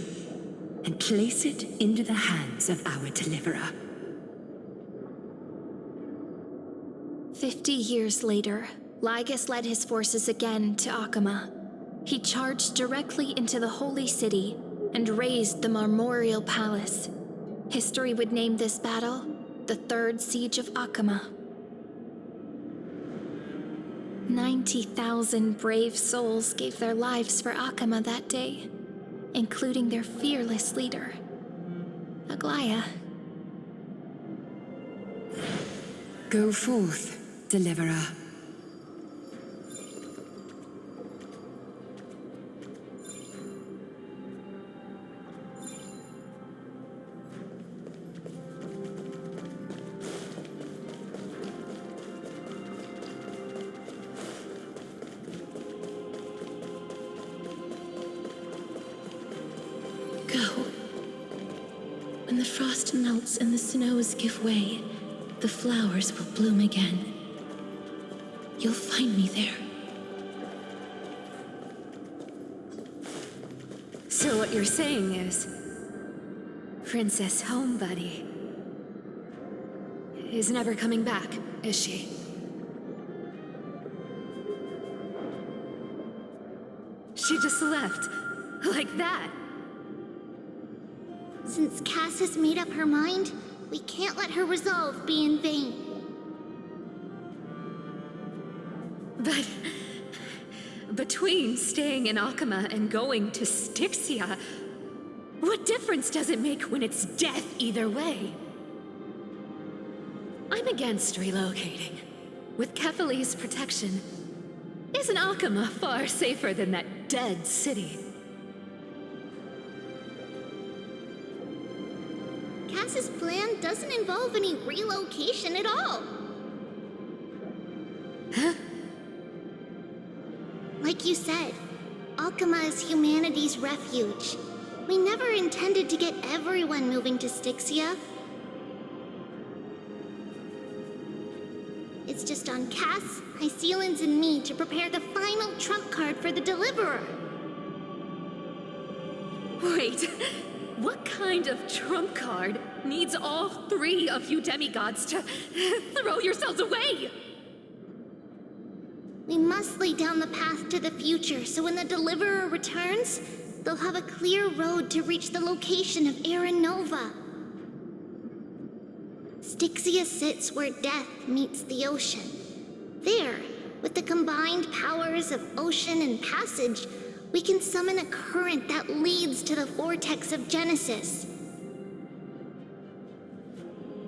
N: and place it into the hands of our deliverer.
A: 50 years later, Lygus led his forces again to Akama. He charged directly into the Holy City and razed the Memorial Palace. History would name this battle the Third Siege of Akama. 90,000 brave souls gave their lives for Akama that day, including their fearless leader, Aglaia.
N: Go forth, Deliverer.
D: frost melts and the snows give way, the flowers will bloom again. You'll find me there.
L: So what you're saying is, Princess Homebuddy is never coming back, is she? She just left, like that.
A: Since Cass has made up her mind, we can't let her resolve be in vain.
L: But between staying in Akama and going to Styxia, what difference does it make when it's death either way? I'm against relocating. With Kefali's protection, isn't Akama far safer than that dead city?
A: Cass's plan doesn't involve any relocation at all.
L: Huh?
A: Like you said, Akama is humanity's refuge. We never intended to get everyone moving to Styxia. It's just on Cass, Hysealans, and me to prepare the final trump card for the Deliverer.
L: Wait, what kind of trump card needs all three of you demigods to throw yourselves away?
A: We must lay down the path to the future, so when the Deliverer returns, they'll have a clear road to reach the location of Era Nova. Styxia sits where death meets the ocean. There, with the combined powers of ocean and passage, we can summon a current that leads to the vortex of Genesis.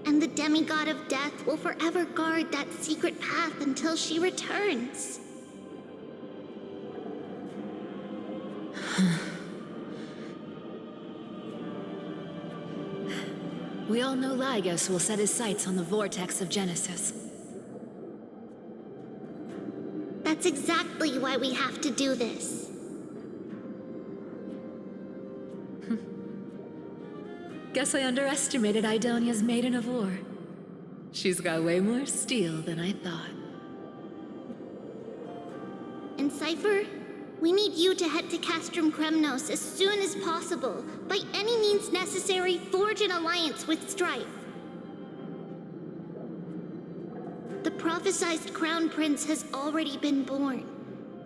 A: And the demigod of death will forever guard that secret path until she returns.
L: We all know Lygos will set his sights on the vortex of Genesis.
A: That's exactly why we have to do this.
L: Guess I underestimated Idonia's Maiden of War. She's got way more steel than I thought.
A: And Cypher, we need you to head to Castrum Kremnos as soon as possible. By any means necessary, forge an alliance with Strife. The prophesized Crown Prince has already been born.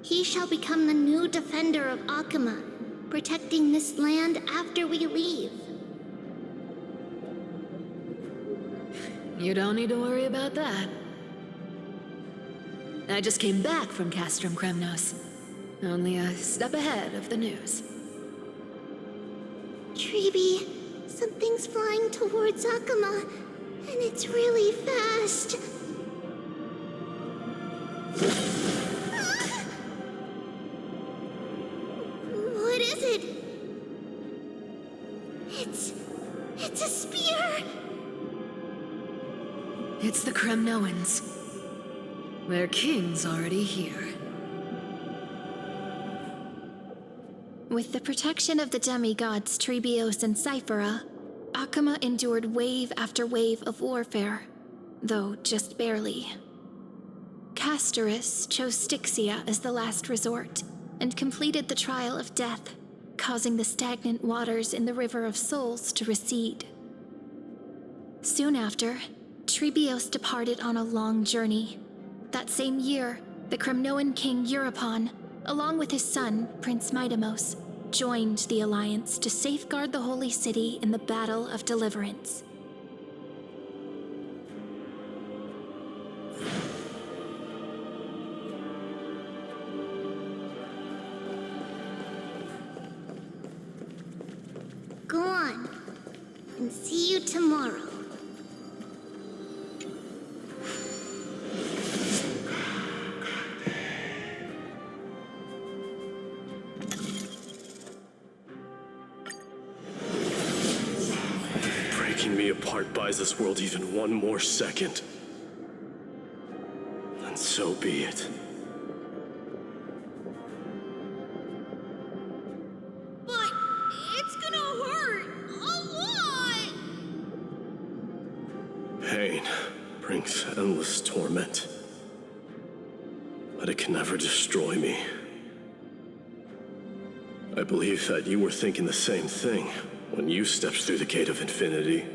A: He shall become the new defender of Akama, protecting this land after we leave.
L: You don't need to worry about that. I just came back from Castrum Kremnos. Only a step ahead of the news.
A: Treeby, something's flying towards Akama, and it's really fast. What is it? It's a spear!
L: It's the Kremnoans. Their king's already here.
D: With the protection of the demigods Trebios and Cyphera, Akama endured wave after wave of warfare, though just barely. Castorus chose Styxia as the last resort, and completed the trial of death, causing the stagnant waters in the River of Souls to recede. Soon after, Trebios departed on a long journey. That same year, the Kremnoan king Euripon, along with his son, Prince Midamos, joined the alliance to safeguard the holy city in the Battle of Deliverance.
A: Go on, and see you tomorrow.
O: Breaking me apart buys this world even one more second. And so be it.
A: But it's gonna hurt a lot!
O: Pain brings endless torment, but it can never destroy me. I believe that you were thinking the same thing when you stepped through the gate of infinity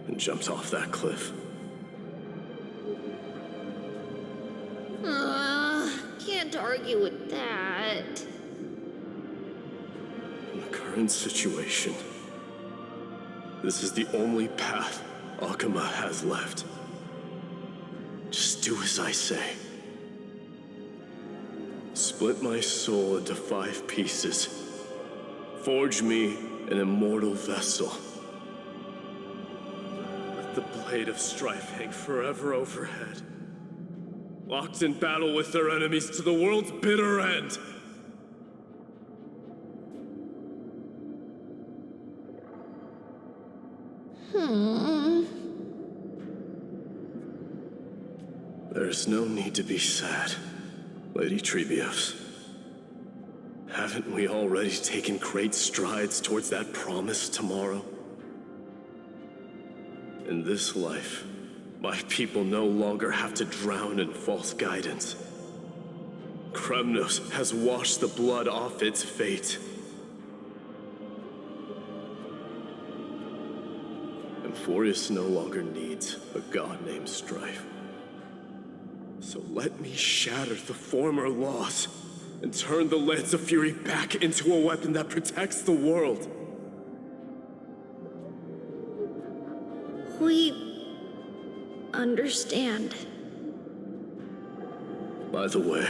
O: and jumped off that cliff.
E: Can't argue with that.
O: In the current situation, this is the only path Akuma has left. Just do as I say. Split my soul into 5 pieces. Forge me an immortal vessel. Let the blade of strife hang forever overhead. Locked in battle with their enemies to the world's bitter end. There's no need to be sad, Lady Trebios. Haven't we already taken great strides towards that promised tomorrow? In this life, my people no longer have to drown in false guidance. Kremnos has washed the blood off its fate. Amphorius no longer needs a god named Strife. So let me shatter the former laws and turn the Lance of Fury back into a weapon that protects the world.
E: We understand.
O: By the way,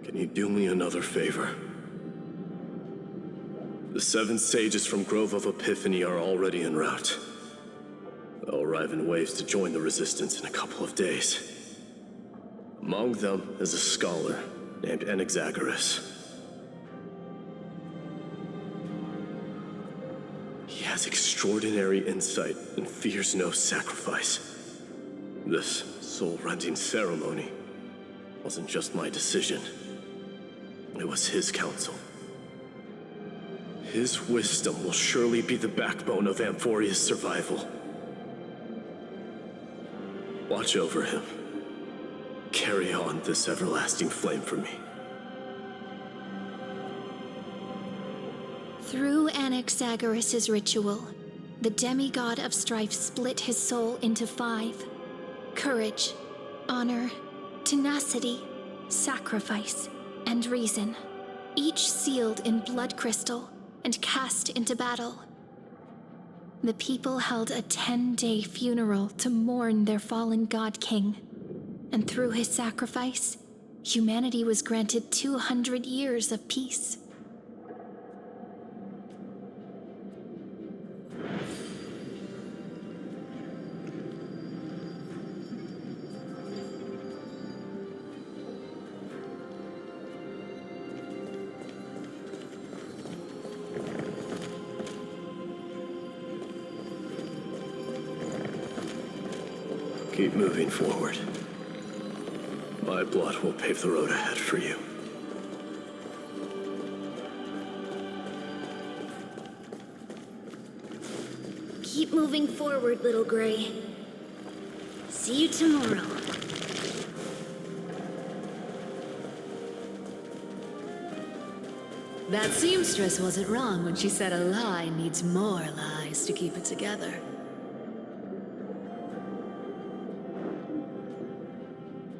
O: can you do me another favor? The 7 sages from Grove of Epiphany are already en route. They'll arrive in waves to join the Resistance in a couple of days. Among them is a scholar named Anaxagoras. He has extraordinary insight and fears no sacrifice. This soul-rending ceremony wasn't just my decision. It was his counsel. His wisdom will surely be the backbone of Amphoria's survival. Watch over him. Carry on this everlasting flame for me.
A: Through Anaxagoras' ritual, the demigod of strife split his soul into 5. Courage, honor, tenacity, sacrifice, and reason, each sealed in blood crystal and cast into battle. The people held a 10-day funeral to mourn their fallen god king. And through his sacrifice, humanity was granted 200 years of peace.
O: Keep moving forward. My blood will pave the road ahead for you.
D: Keep moving forward, little Gray. See you tomorrow.
P: That seamstress wasn't wrong when she said a lie needs more lies to keep it together.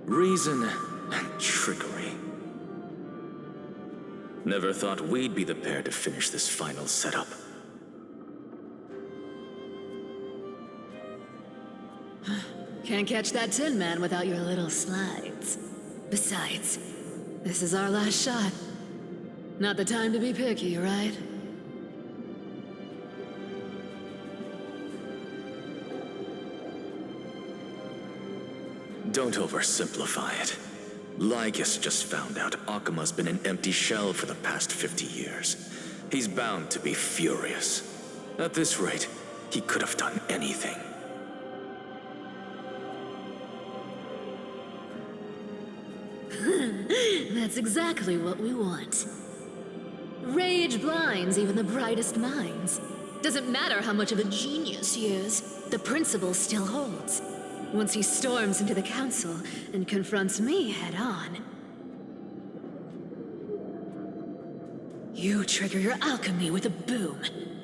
K: Reason and trickery. Never thought we'd be the pair to finish this final setup.
P: Can't catch that Tin Man without your little slides. Besides, this is our last shot. Not the time to be picky, right?
K: Don't oversimplify it. Lycus just found out Akuma's been an empty shell for the past 50 years. He's bound to be furious. At this rate, he could have done anything.
P: That's exactly what we want. Rage blinds even the brightest minds. Doesn't matter how much of a genius he is, the principle still holds. Once he storms into the council and confronts me head on, you trigger your alchemy with a boom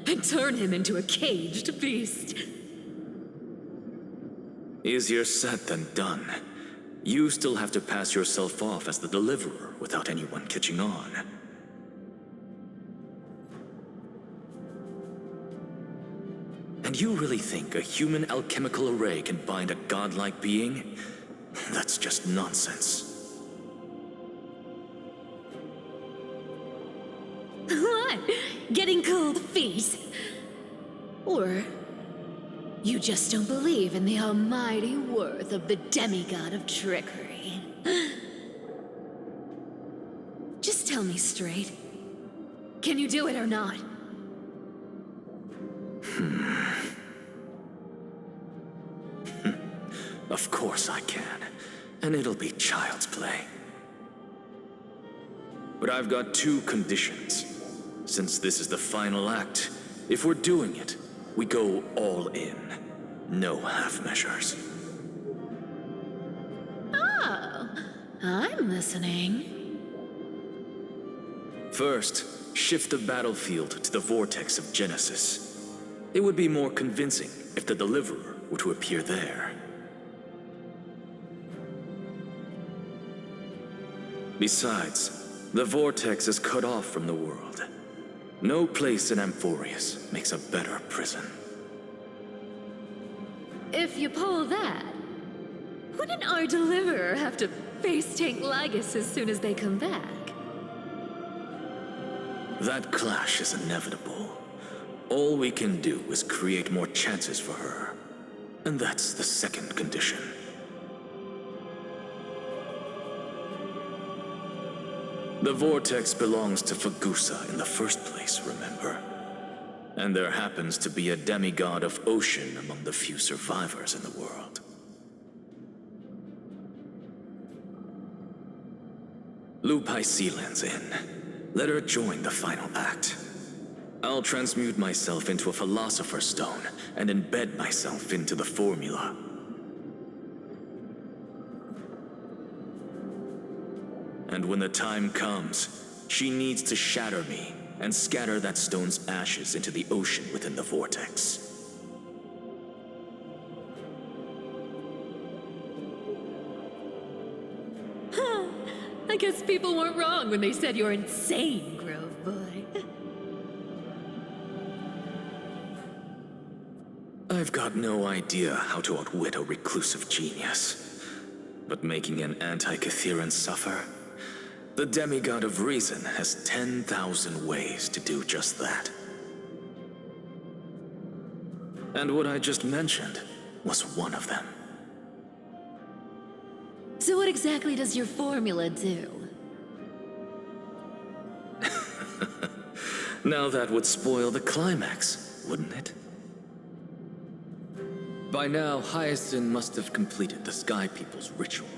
P: and turn him into a caged beast.
Q: Easier said than done. You still have to pass yourself off as the deliverer without anyone catching on. And you really think a human alchemical array can bind a godlike being? That's just nonsense.
P: What? Getting cold feet? Or you just don't believe in the almighty worth of the demigod of trickery? Just tell me straight. Can you do it or not?
Q: Of course I can. And it'll be child's play. But I've got two conditions. Since this is the final act, if we're doing it, we go all in. No half measures.
P: Oh, I'm listening.
Q: First, shift the battlefield to the vortex of Genesis. It would be more convincing if the deliverer were to appear there. Besides, the vortex is cut off from the world. No place in Amphorius makes a better prison.
P: If you pull that, wouldn't our deliverer have to face tank Lygus as soon as they come back?
Q: That clash is inevitable. All we can do is create more chances for her. And that's the second condition. The vortex belongs to Fagusa in the first place, remember? And there happens to be a demigod of ocean among the few survivors in the world. Lupai Sealand's in. Let her join the final act. I'll transmute myself into a philosopher's stone and embed myself into the formula. And when the time comes, she needs to shatter me and scatter that stone's ashes into the ocean within the vortex.
P: I guess people weren't wrong when they said you're insane, Grove Boy.
Q: I've got no idea how to outwit a reclusive genius. But making an anti-Catheran suffer? The demigod of reason has 10,000 ways to do just that. And what I just mentioned was one of them.
P: So what exactly does your formula do?
Q: Now that would spoil the climax, wouldn't it? By now, Hyacinth must have completed the Sky People's ritual.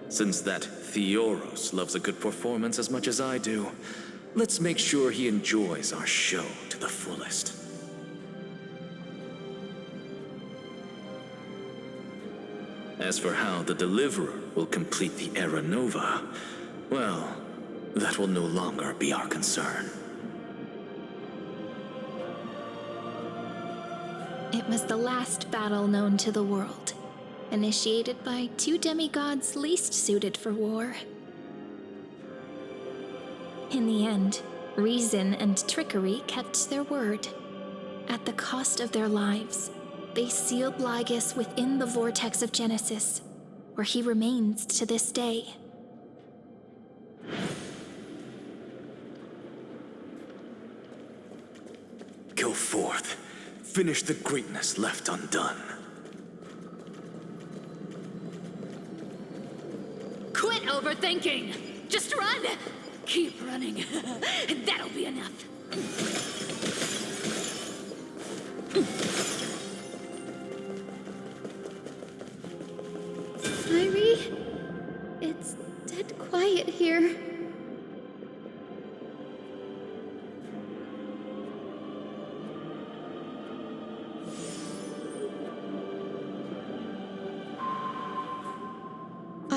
Q: Since that Theoros loves a good performance as much as I do, let's make sure he enjoys our show to the fullest. As for how the Deliverer will complete the Era Nova, well, that will no longer be our concern.
A: It was the last battle known to the world, initiated by two demigods least suited for war. In the end, reason and trickery kept their word. At the cost of their lives, they sealed Lygus within the vortex of Genesis, where he remains to this day.
Q: Go forth. Finish the greatness left undone.
P: Quit overthinking! Just run! Keep running, and that'll be enough.
A: Irie, it's dead quiet here.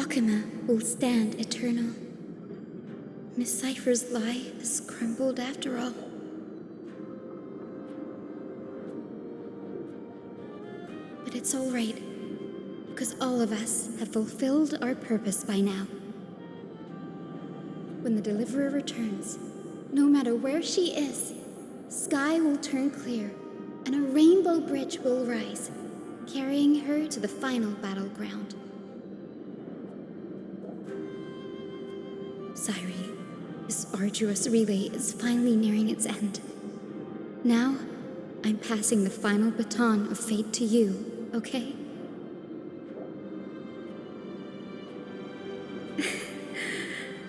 D: Akima will stand eternal. Miss Cypher's lie has crumbled after all. But it's all right, because all of us have fulfilled our purpose by now. When the Deliverer returns, no matter where she is, sky will turn clear, and a rainbow bridge will rise, carrying her to the final battleground. Sairi, this arduous relay is finally nearing its end. Now, I'm passing the final baton of fate to you, okay?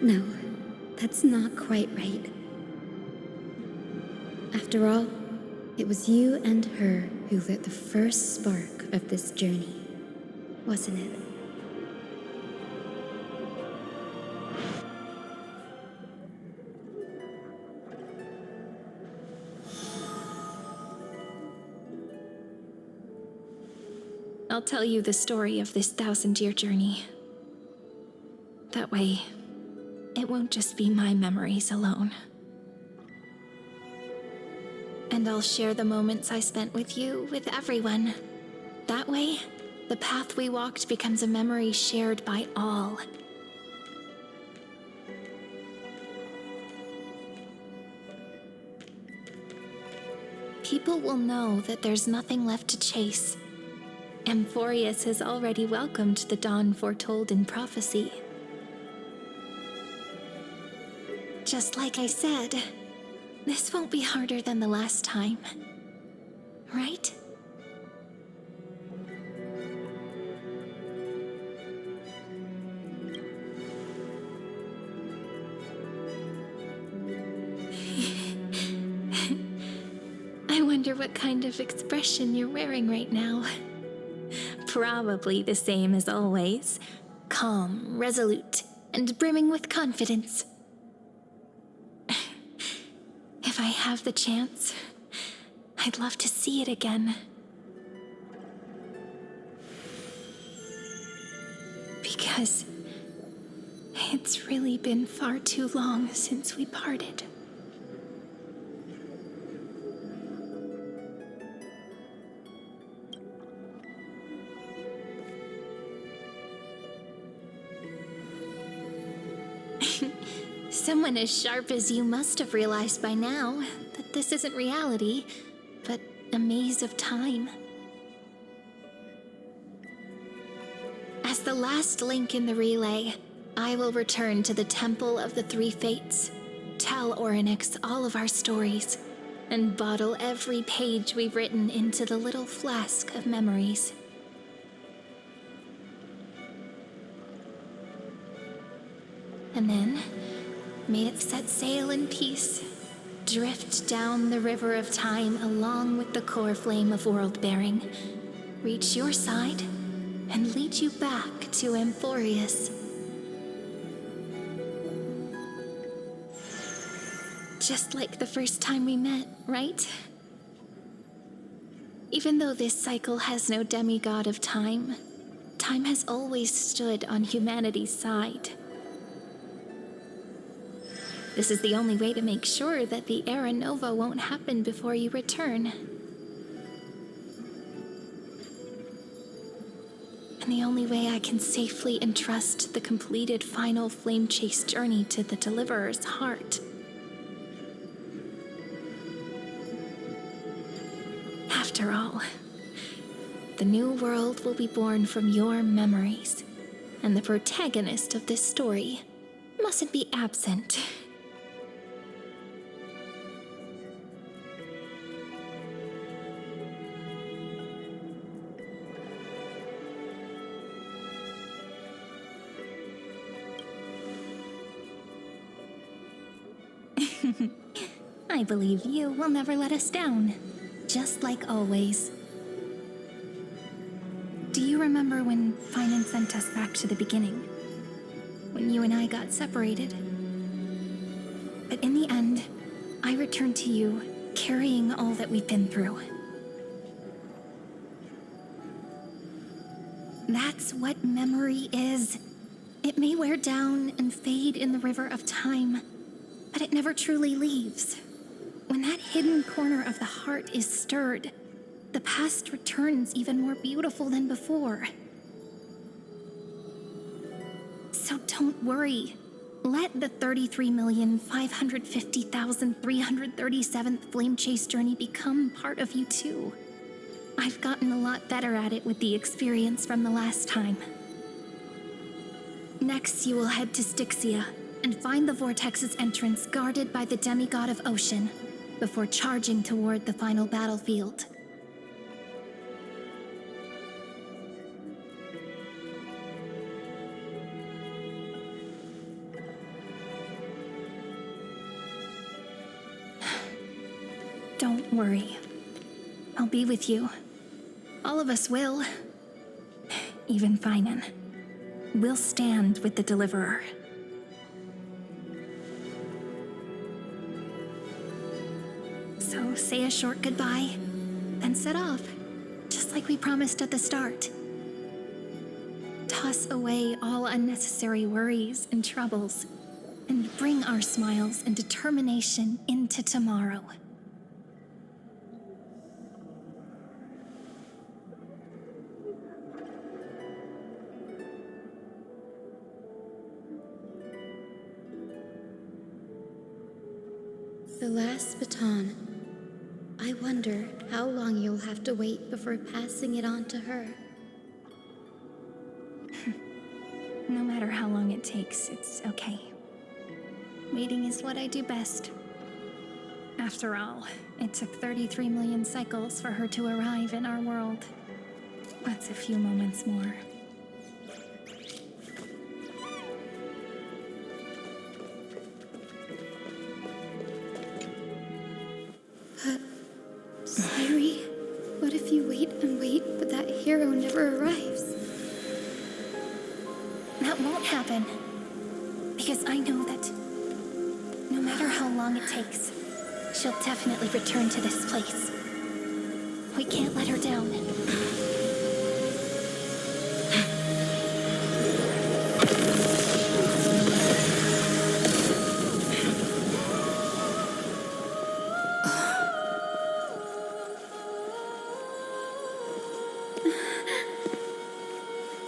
D: No, that's not quite right. After all, it was you and her who lit the first spark of this journey, wasn't it? I'll tell you the story of this 1,000-year journey. That way, it won't just be my memories alone. And I'll share the moments I spent with you with everyone. That way, the path we walked becomes a memory shared by all. People will know that there's nothing left to chase. Amphorius has already welcomed the dawn foretold in prophecy. Just like I said, this won't be harder than the last time, right? I wonder what kind of expression you're wearing right now. Probably the same as always. Calm, resolute, and brimming with confidence. If I have the chance, I'd love to see it again. Because it's really been far too long since we parted. Someone as sharp as you must have realized by now that this isn't reality, but a maze of time. As the last link in the relay, I will return to the Temple of the Three Fates, tell Orynyx all of our stories, and bottle every page we've written into the little flask of memories. And then, may it set sail in peace, drift down the river of time along with the core flame of world-bearing, reach your side, and lead you back to Amphorius. Just like the first time we met, right? Even though this cycle has no demigod of time, time has always stood on humanity's side. This is the only way to make sure that the Era Nova won't happen before you return. And the only way I can safely entrust the completed final flame chase journey to the Deliverer's heart. After all, the new world will be born from your memories, and the protagonist of this story mustn't be absent. I believe you will never let us down, just like always. Do you remember when Finan sent us back to the beginning? When you and I got separated? But in the end, I returned to you, carrying all that we've been through. That's what memory is.
A: It may wear down and fade in the river of time, but it never truly leaves. When that hidden corner of the heart is stirred, the past returns even more beautiful than before. So don't worry. Let the 33,550,337th Flame Chase journey become part of you too. I've gotten a lot better at it with the experience from the last time. Next, you will head to Styxia and find the Vortex's entrance guarded by the demigod of ocean before charging toward the final battlefield. Don't worry. I'll be with you. All of us will. Even Finan. We'll stand with the Deliverer. So say a short goodbye, then set off, just like we promised at the start. Toss away all unnecessary worries and troubles, and bring our smiles and determination into tomorrow.
D: The last baton. I wonder how long you'll have to wait before passing it on to her.
A: No matter how long it takes, it's okay. Waiting is what I do best. After all, it took 33 million cycles for her to arrive in our world. What's a few moments more?
D: Sayuri, what if you wait and wait, but that hero never arrives?
A: That won't happen. Because I know that no matter how long it takes, she'll definitely return to this place. We can't let her down.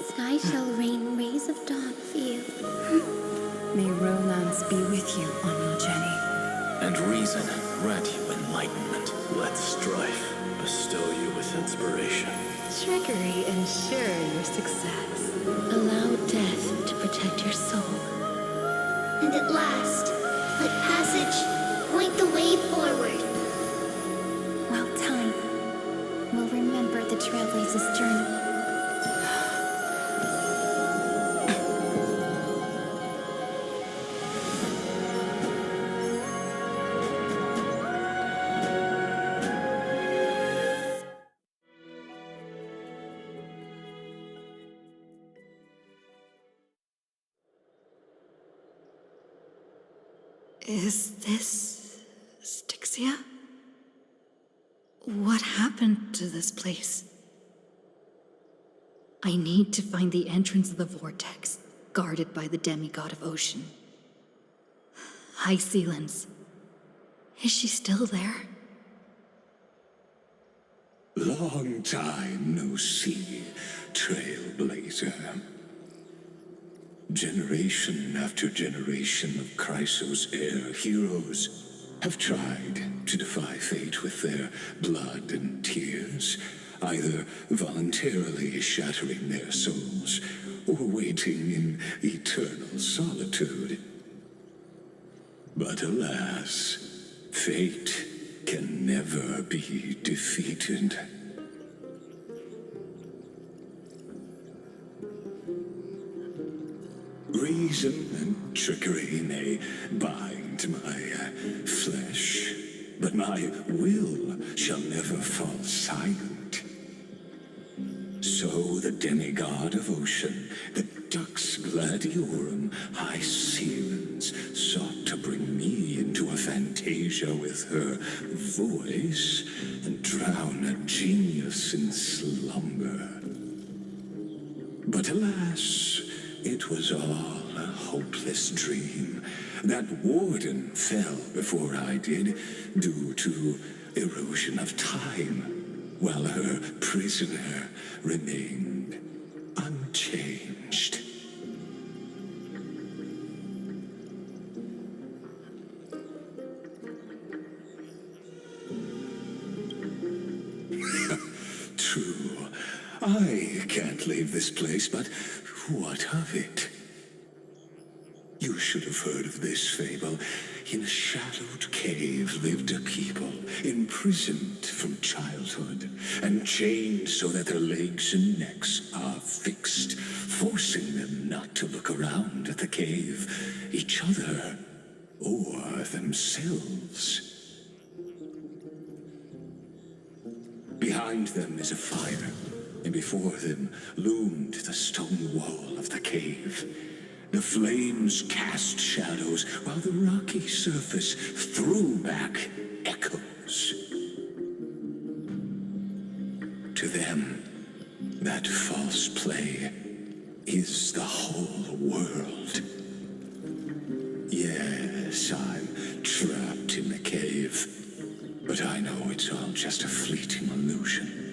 D: Sky shall rain rays of dawn for you.
N: May romance be with you on your journey.
Q: And reason grant you enlightenment.
O: Let strife bestow you with inspiration.
P: Trickery ensure your success.
D: Allow death to protect your soul.
A: And at last, let passage point the way forward. Well, time will remember the Trailblazer's journey.
L: Is this Styxia? What happened to this place? I need to find the entrance of the vortex, guarded by the demigod of ocean. High Sealens. Is she still there?
C: Long time no see, Trailblazer. Generation after generation of Chrysos heir heroes have tried to defy fate with their blood and tears, either voluntarily shattering their souls or waiting in eternal solitude. But alas, fate can never be defeated. Reason and trickery may bind my flesh, but my will shall never fall silent. So the demigod of ocean, the Dux Gladiorum, High Sealens, sought to bring me into a fantasia with her voice and drown a genius in slumber. But alas, It was all a hopeless dream. That warden fell before I did, due to erosion of time, while her prisoner remained unchanged. True. I can't leave this place, but what of it? You should have heard of this fable. In a shadowed cave lived a people, imprisoned from childhood, and chained so that their legs and necks are fixed, forcing them not to look around at the cave, each other, or themselves. Behind them is a fire, and before them loomed the stone wall of the cave. The flames cast shadows, while the rocky surface threw back echoes. To them, that false play is the whole world. Yes, I'm trapped in the cave, but I know it's all just a fleeting illusion.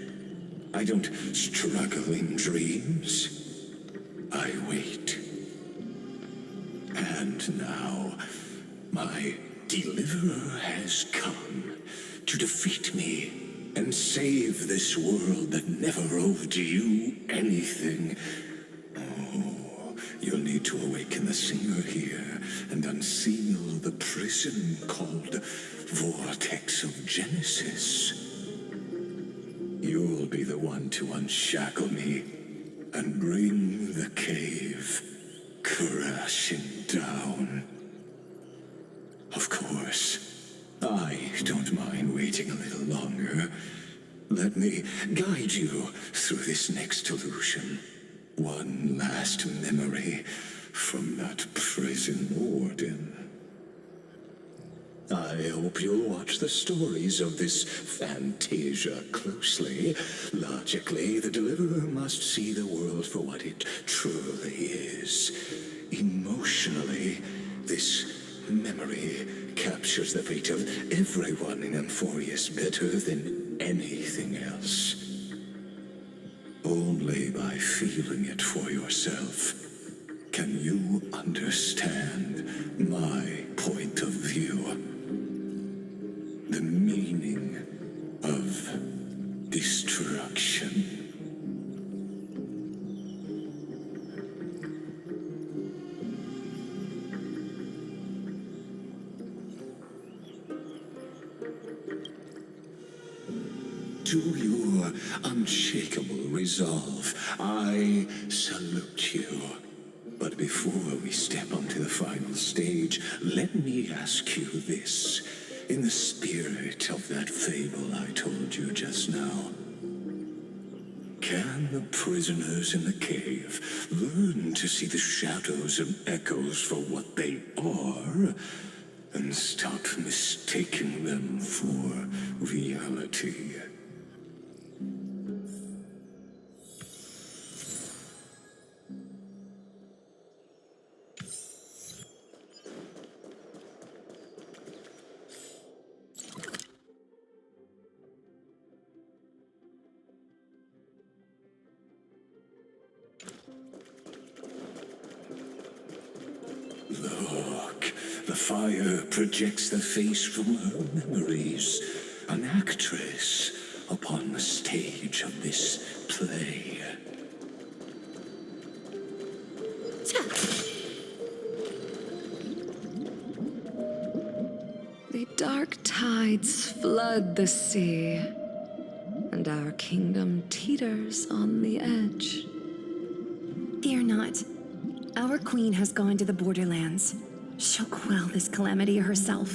C: I don't struggle in dreams. I wait. And now, my deliverer has come to defeat me and save this world that never owed you anything. Oh, you'll need to awaken the singer here and unseal the prison called Vortex of Genesis. You'll be the one to unshackle me and bring the cave crashing down. Of course, I don't mind waiting a little longer. Let me guide you through this next illusion. One last memory from that prison warden. I hope you'll watch the stories of this Fantasia closely. Logically, the Deliverer must see the world for what it truly is. Emotionally, this memory captures the fate of everyone in Amphorius better than anything else. Only by feeling it for yourself can you understand my point of view. The meaning of destruction. To your unshakable resolve, I salute you. But before we step onto the final stage, let me ask you this. In the spirit of that fable I told you just now, can the prisoners in the cave learn to see the shadows and echoes for what they are, and stop mistaking them for reality? Look, the fire projects the face from her memories. An actress upon the stage of this play.
B: The dark tides flood the sea, and our kingdom teeters on the edge.
L: Fear not. Our queen has gone to the borderlands. She'll quell this calamity herself.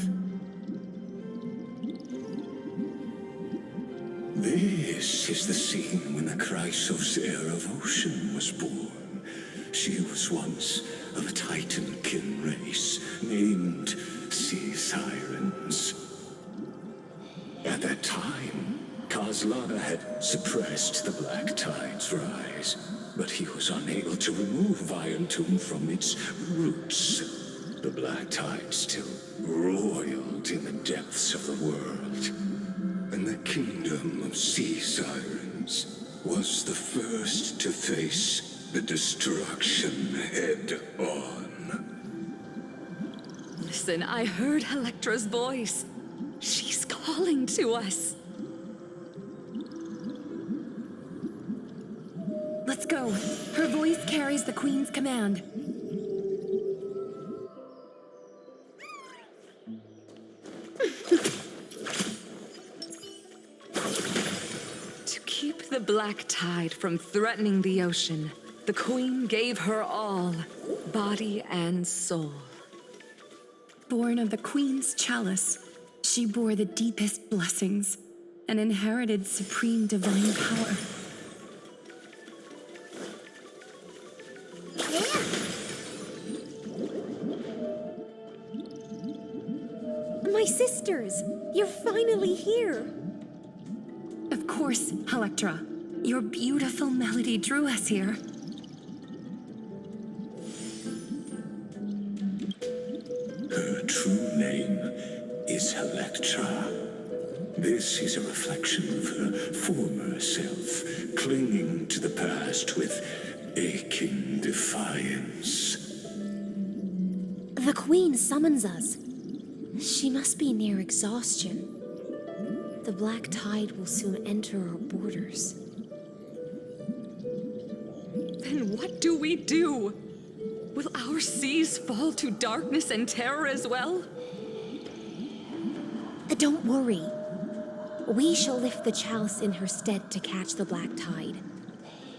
C: This is the scene when the Chrysos heir of Ocean was born. She was once of a Titankin race named Sea Sirens. At that time, Kozlana had suppressed the Black Tide's rise, but he was unable to remove Iron Tomb from its roots. The Black Tide still roiled in the depths of the world, and the kingdom of sea sirens was the first to face the destruction head on.
B: Listen, I heard Electra's voice. She's calling to us.
N: Let's go. Her voice carries the Queen's command.
B: To keep the Black Tide from threatening the ocean, the Queen gave her all, body and soul.
N: Born of the Queen's chalice, she bore the deepest blessings and inherited supreme divine power.
E: My sisters, you're finally here.
N: Of course, Electra. Your beautiful melody drew us here.
C: Her true name is Electra. This is a reflection of her former self, clinging to the past with aching defiance.
E: The Queen summons us. She must be near exhaustion. The Black Tide will soon enter our borders.
B: Then what do we do? Will our seas fall to darkness and terror as well?
E: Don't worry. We shall lift the chalice in her stead to catch the Black Tide,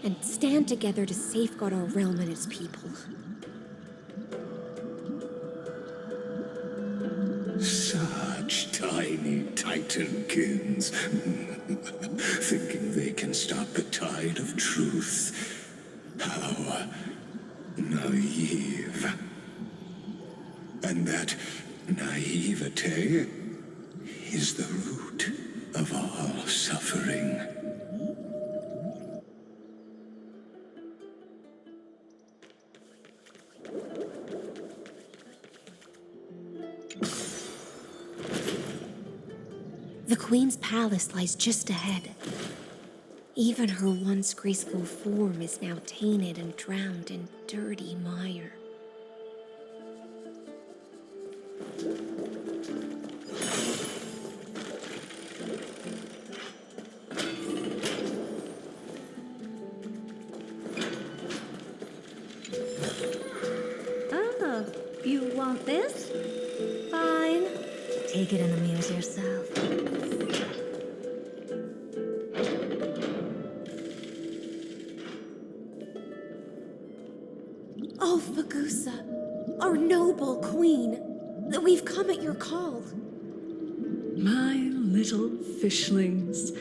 E: and stand together to safeguard our realm and its people.
C: Such tiny Titankins, thinking they can stop the tide of truth. How naive. And that naivete is the root of all suffering.
E: The Queen's palace lies just ahead. Even her once graceful form is now tainted and drowned in dirty mire.
J: Oh, you want this? Fine. Take it and amuse yourself.
E: Oh, Fagusa, our noble queen, we've come at your call.
R: My little fishlings,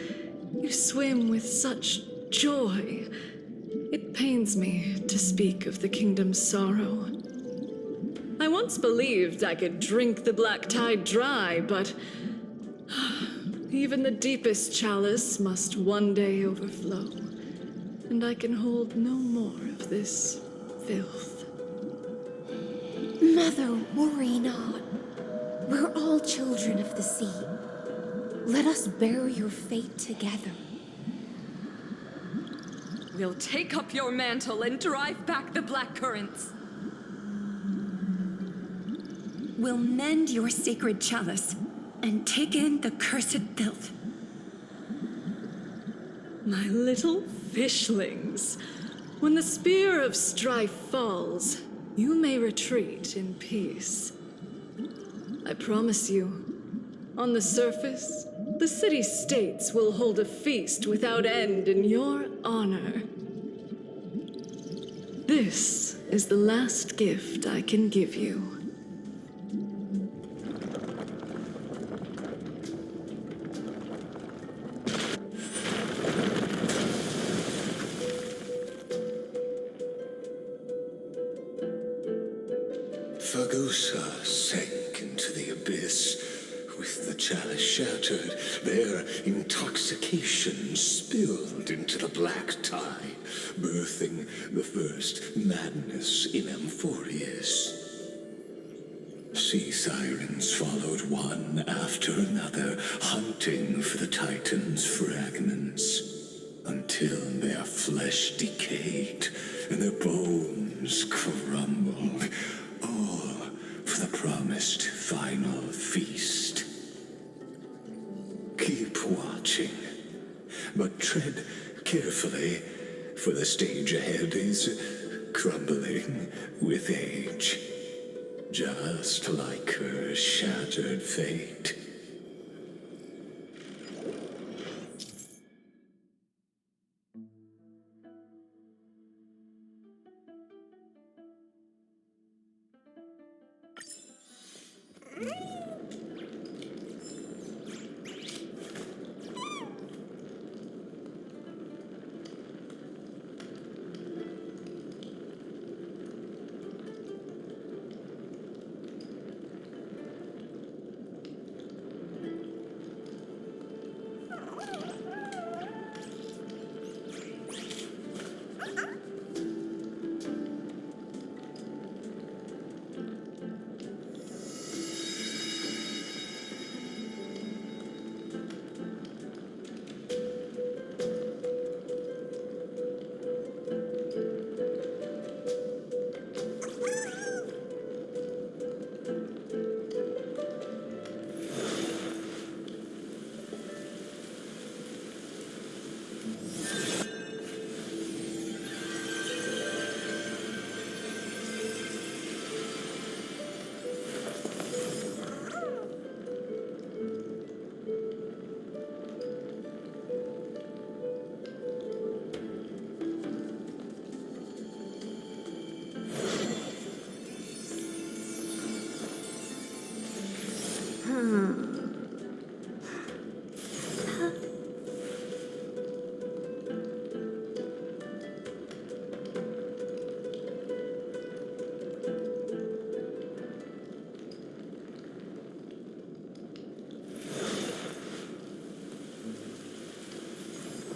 R: you swim with such joy. It pains me to speak of the kingdom's sorrow. I once believed I could drink the Black Tide dry, but even the deepest chalice must one day overflow, and I can hold no more of this filth.
E: Mother, worry not. We're all children of the sea. Let us bear your fate together.
B: We'll take up your mantle and drive back the black currents.
N: We'll mend your sacred chalice and take in the cursed filth.
R: My little fishlings, when the spear of strife falls, you may retreat in peace. I promise you, on the surface, the city-states will hold a feast without end in your honor. This is the last gift I can give you.
C: Fagusa sank into the abyss with With the chalice shattered, their intoxication spilled into the black tide, birthing the first madness in Amphorius. Sea sirens followed one after another, hunting for the Titan's fragments, until their flesh decayed and their bones crumbled, all for the promised final feast. Keep watching, but tread carefully, for the stage ahead is crumbling with age, just like her shattered fate.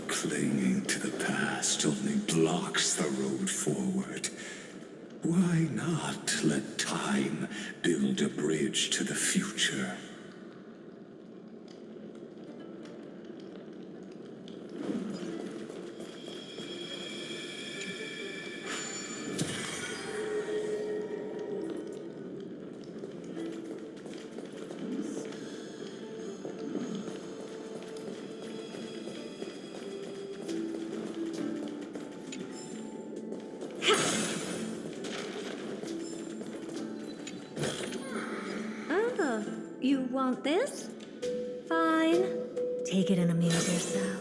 C: Clinging to the past only blocks the road forward. Why not let time build a bridge to the future?
J: Oh, you want this? Fine. Take it and amuse yourself.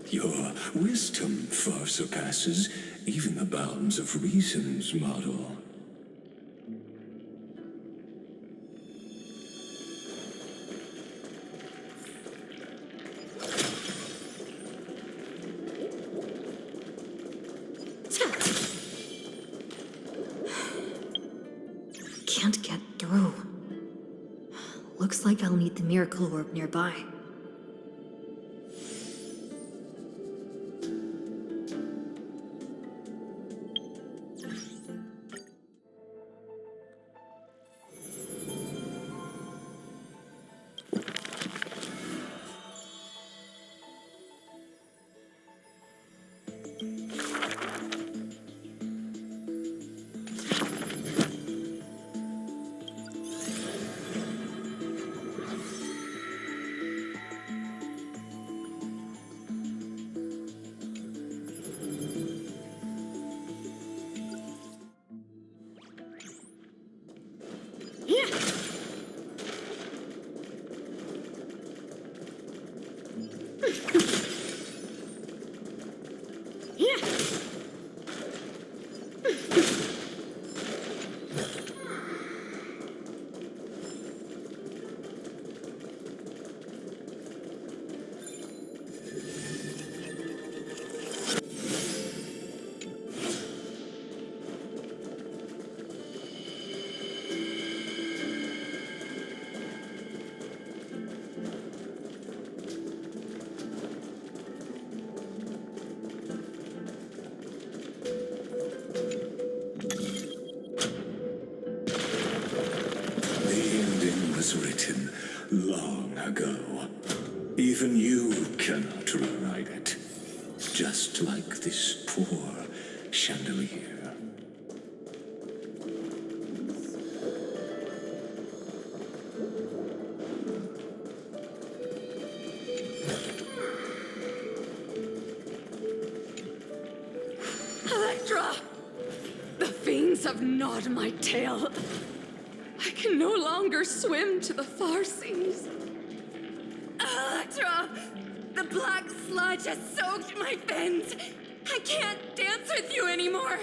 C: Your wisdom far surpasses even the bounds of reason's model.
L: Can't get through. Looks like I'll need the miracle orb nearby.
C: Written long ago. Even you cannot rewrite it. Just like this poor chandelier.
B: Electra! The fiends have gnawed my tail. I can no longer swim to the far seas. Electra! The black sludge has soaked my fins. I can't dance with you anymore.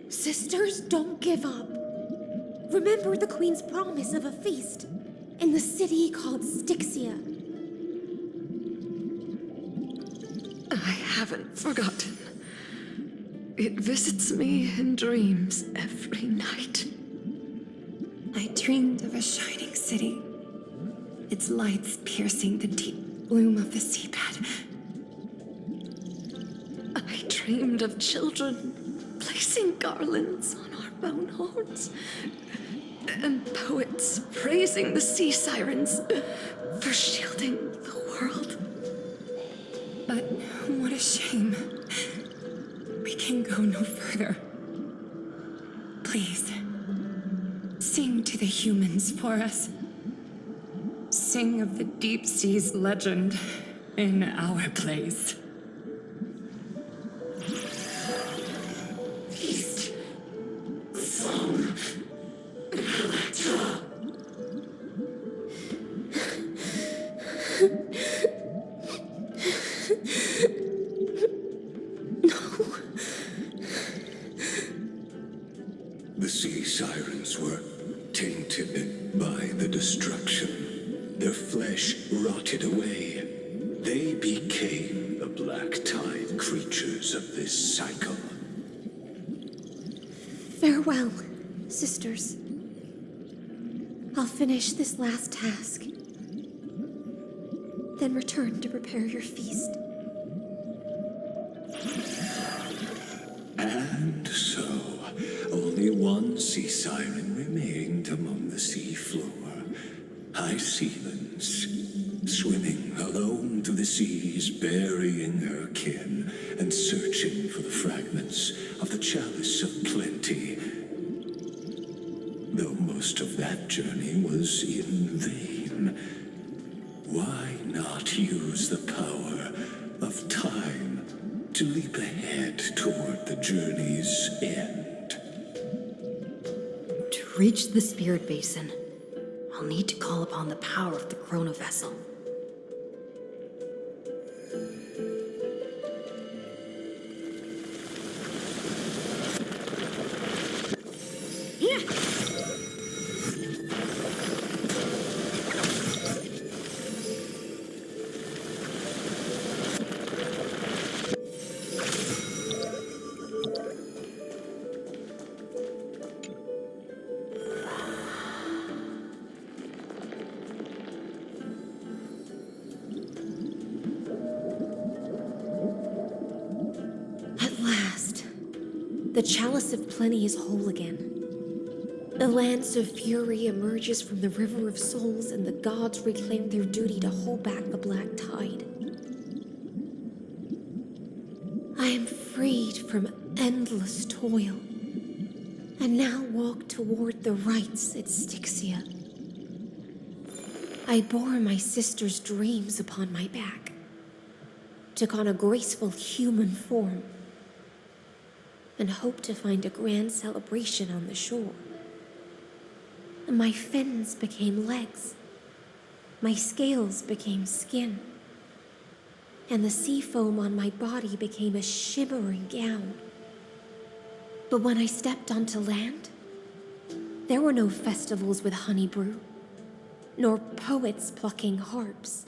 E: Sisters, don't give up. Remember the Queen's promise of a feast in the city called Styxia.
R: I haven't forgotten. It visits me in dreams every night.
N: I dreamed of a shining city, its lights piercing the deep gloom of the seabed.
R: I dreamed of children placing garlands on our bone horns, and poets praising the sea sirens for shielding the world.
N: But what a shame. We can go no further. Please, sing to the humans for us. Sing of the deep sea's legend in our place.
C: Feast from Electra. The sea sirens were tainted by the destruction. Their flesh rotted away. They became the black tide creatures of this cycle.
E: Farewell, sisters. I'll finish this last task, then return to prepare your feast.
C: And so, only one sea siren remained among the sea floor. High Sealands, swimming alone through the seas, burying her kin, and searching for the fragments of the chalice of plenty. Though most of that journey was in vain, why not use the power of time to leap ahead toward the journey's end?
L: To reach the spirit basin, I'll need to call upon the power of the Chrono Vessel.
E: The Chalice of Plenty is whole again. The Lance of Fury emerges from the River of Souls, and the gods reclaim their duty to hold back the black tide. freed from endless toil, and now walk toward the rites at Styxia. I bore my sister's dreams upon my back, took on a graceful human form, and hoped to find a grand celebration on the shore. My fins became legs, my scales became skin, and the sea foam on my body became a shimmering gown. But when I stepped onto land, there were no festivals with honey brew, nor poets plucking harps.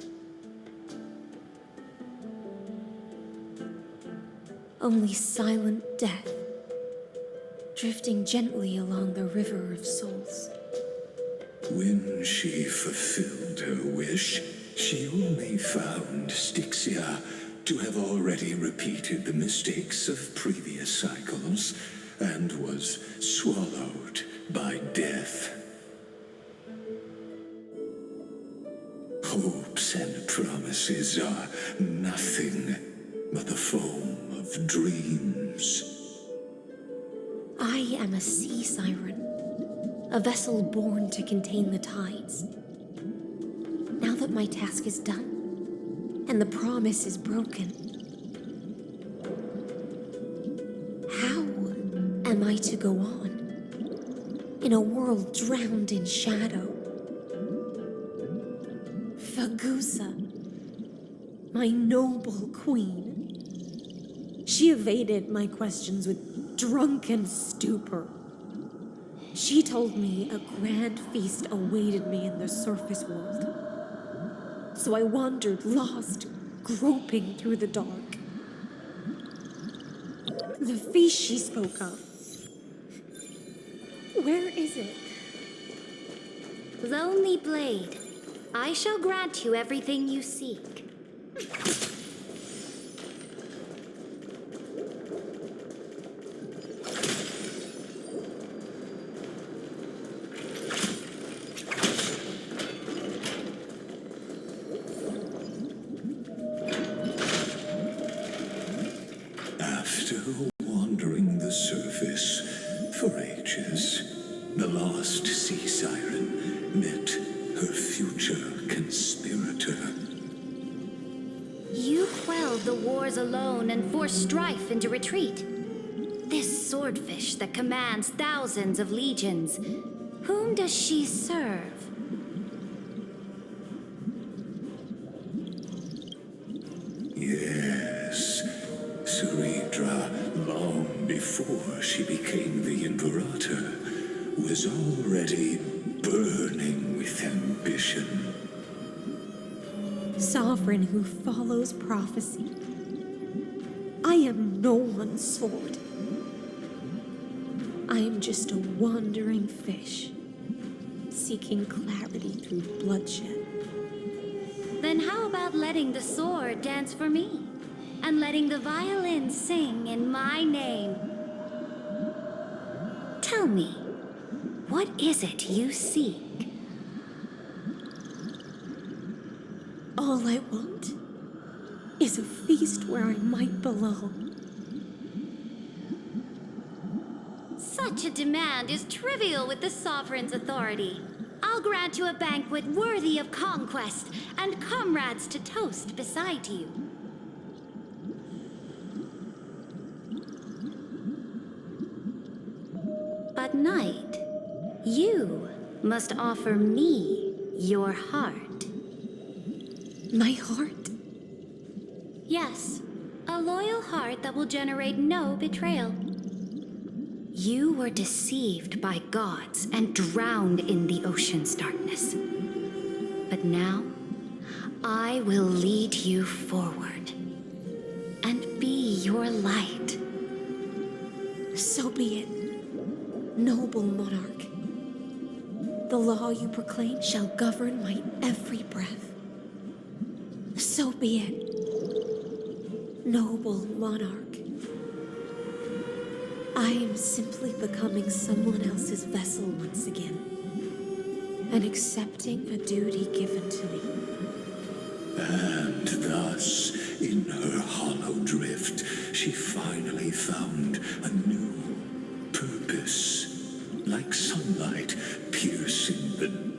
E: Only silent death, drifting gently along the river of souls.
C: When she fulfilled her wish, she only found Styxia to have already repeated the mistakes of previous cycles and was swallowed by death. Hopes and promises are nothing but the foam of dreams.
E: I am a sea siren, a vessel born to contain the tides. Now that my task is done, and the promise is broken, how am I to go on in a world drowned in shadow? Fagusa, my noble queen. She evaded my questions with drunken stupor. She told me a grand feast awaited me in the surface world. So I wandered lost, groping through the dark. The feast she spoke of. Where is it?
D: Lonely Blade, I shall grant you everything you seek.
C: After wandering the surface for ages, the lost sea siren met her future conspirator.
D: You quelled the wars alone and forced strife into retreat. This swordfish that commands thousands of legions, whom does she serve?
C: Yes, Ceredra, long before she became the Imperator, was already burning with ambition.
E: Sovereign who follows prophecy. I am no one's sword. I am just a wandering fish, seeking clarity through bloodshed.
D: Then how about letting the sword dance for me? And letting the violin sing in my name? Tell me, what is it you seek?
E: All I want is a feast where I might belong.
D: Such a demand is trivial with the Sovereign's authority. I'll grant you a banquet worthy of conquest and comrades to toast beside you. But Knight, you must offer me your heart.
E: My heart?
D: Yes, a loyal heart that will generate no betrayal. You were deceived by gods and drowned in the ocean's darkness. But now, I will lead you forward and be your light.
E: So be it, noble monarch. The law you proclaim shall govern my every breath. So be it, noble monarch. I am simply becoming someone else's vessel once again, and accepting a duty given to me.
C: And thus, in her hollow drift, she finally found a new purpose, like sunlight piercing the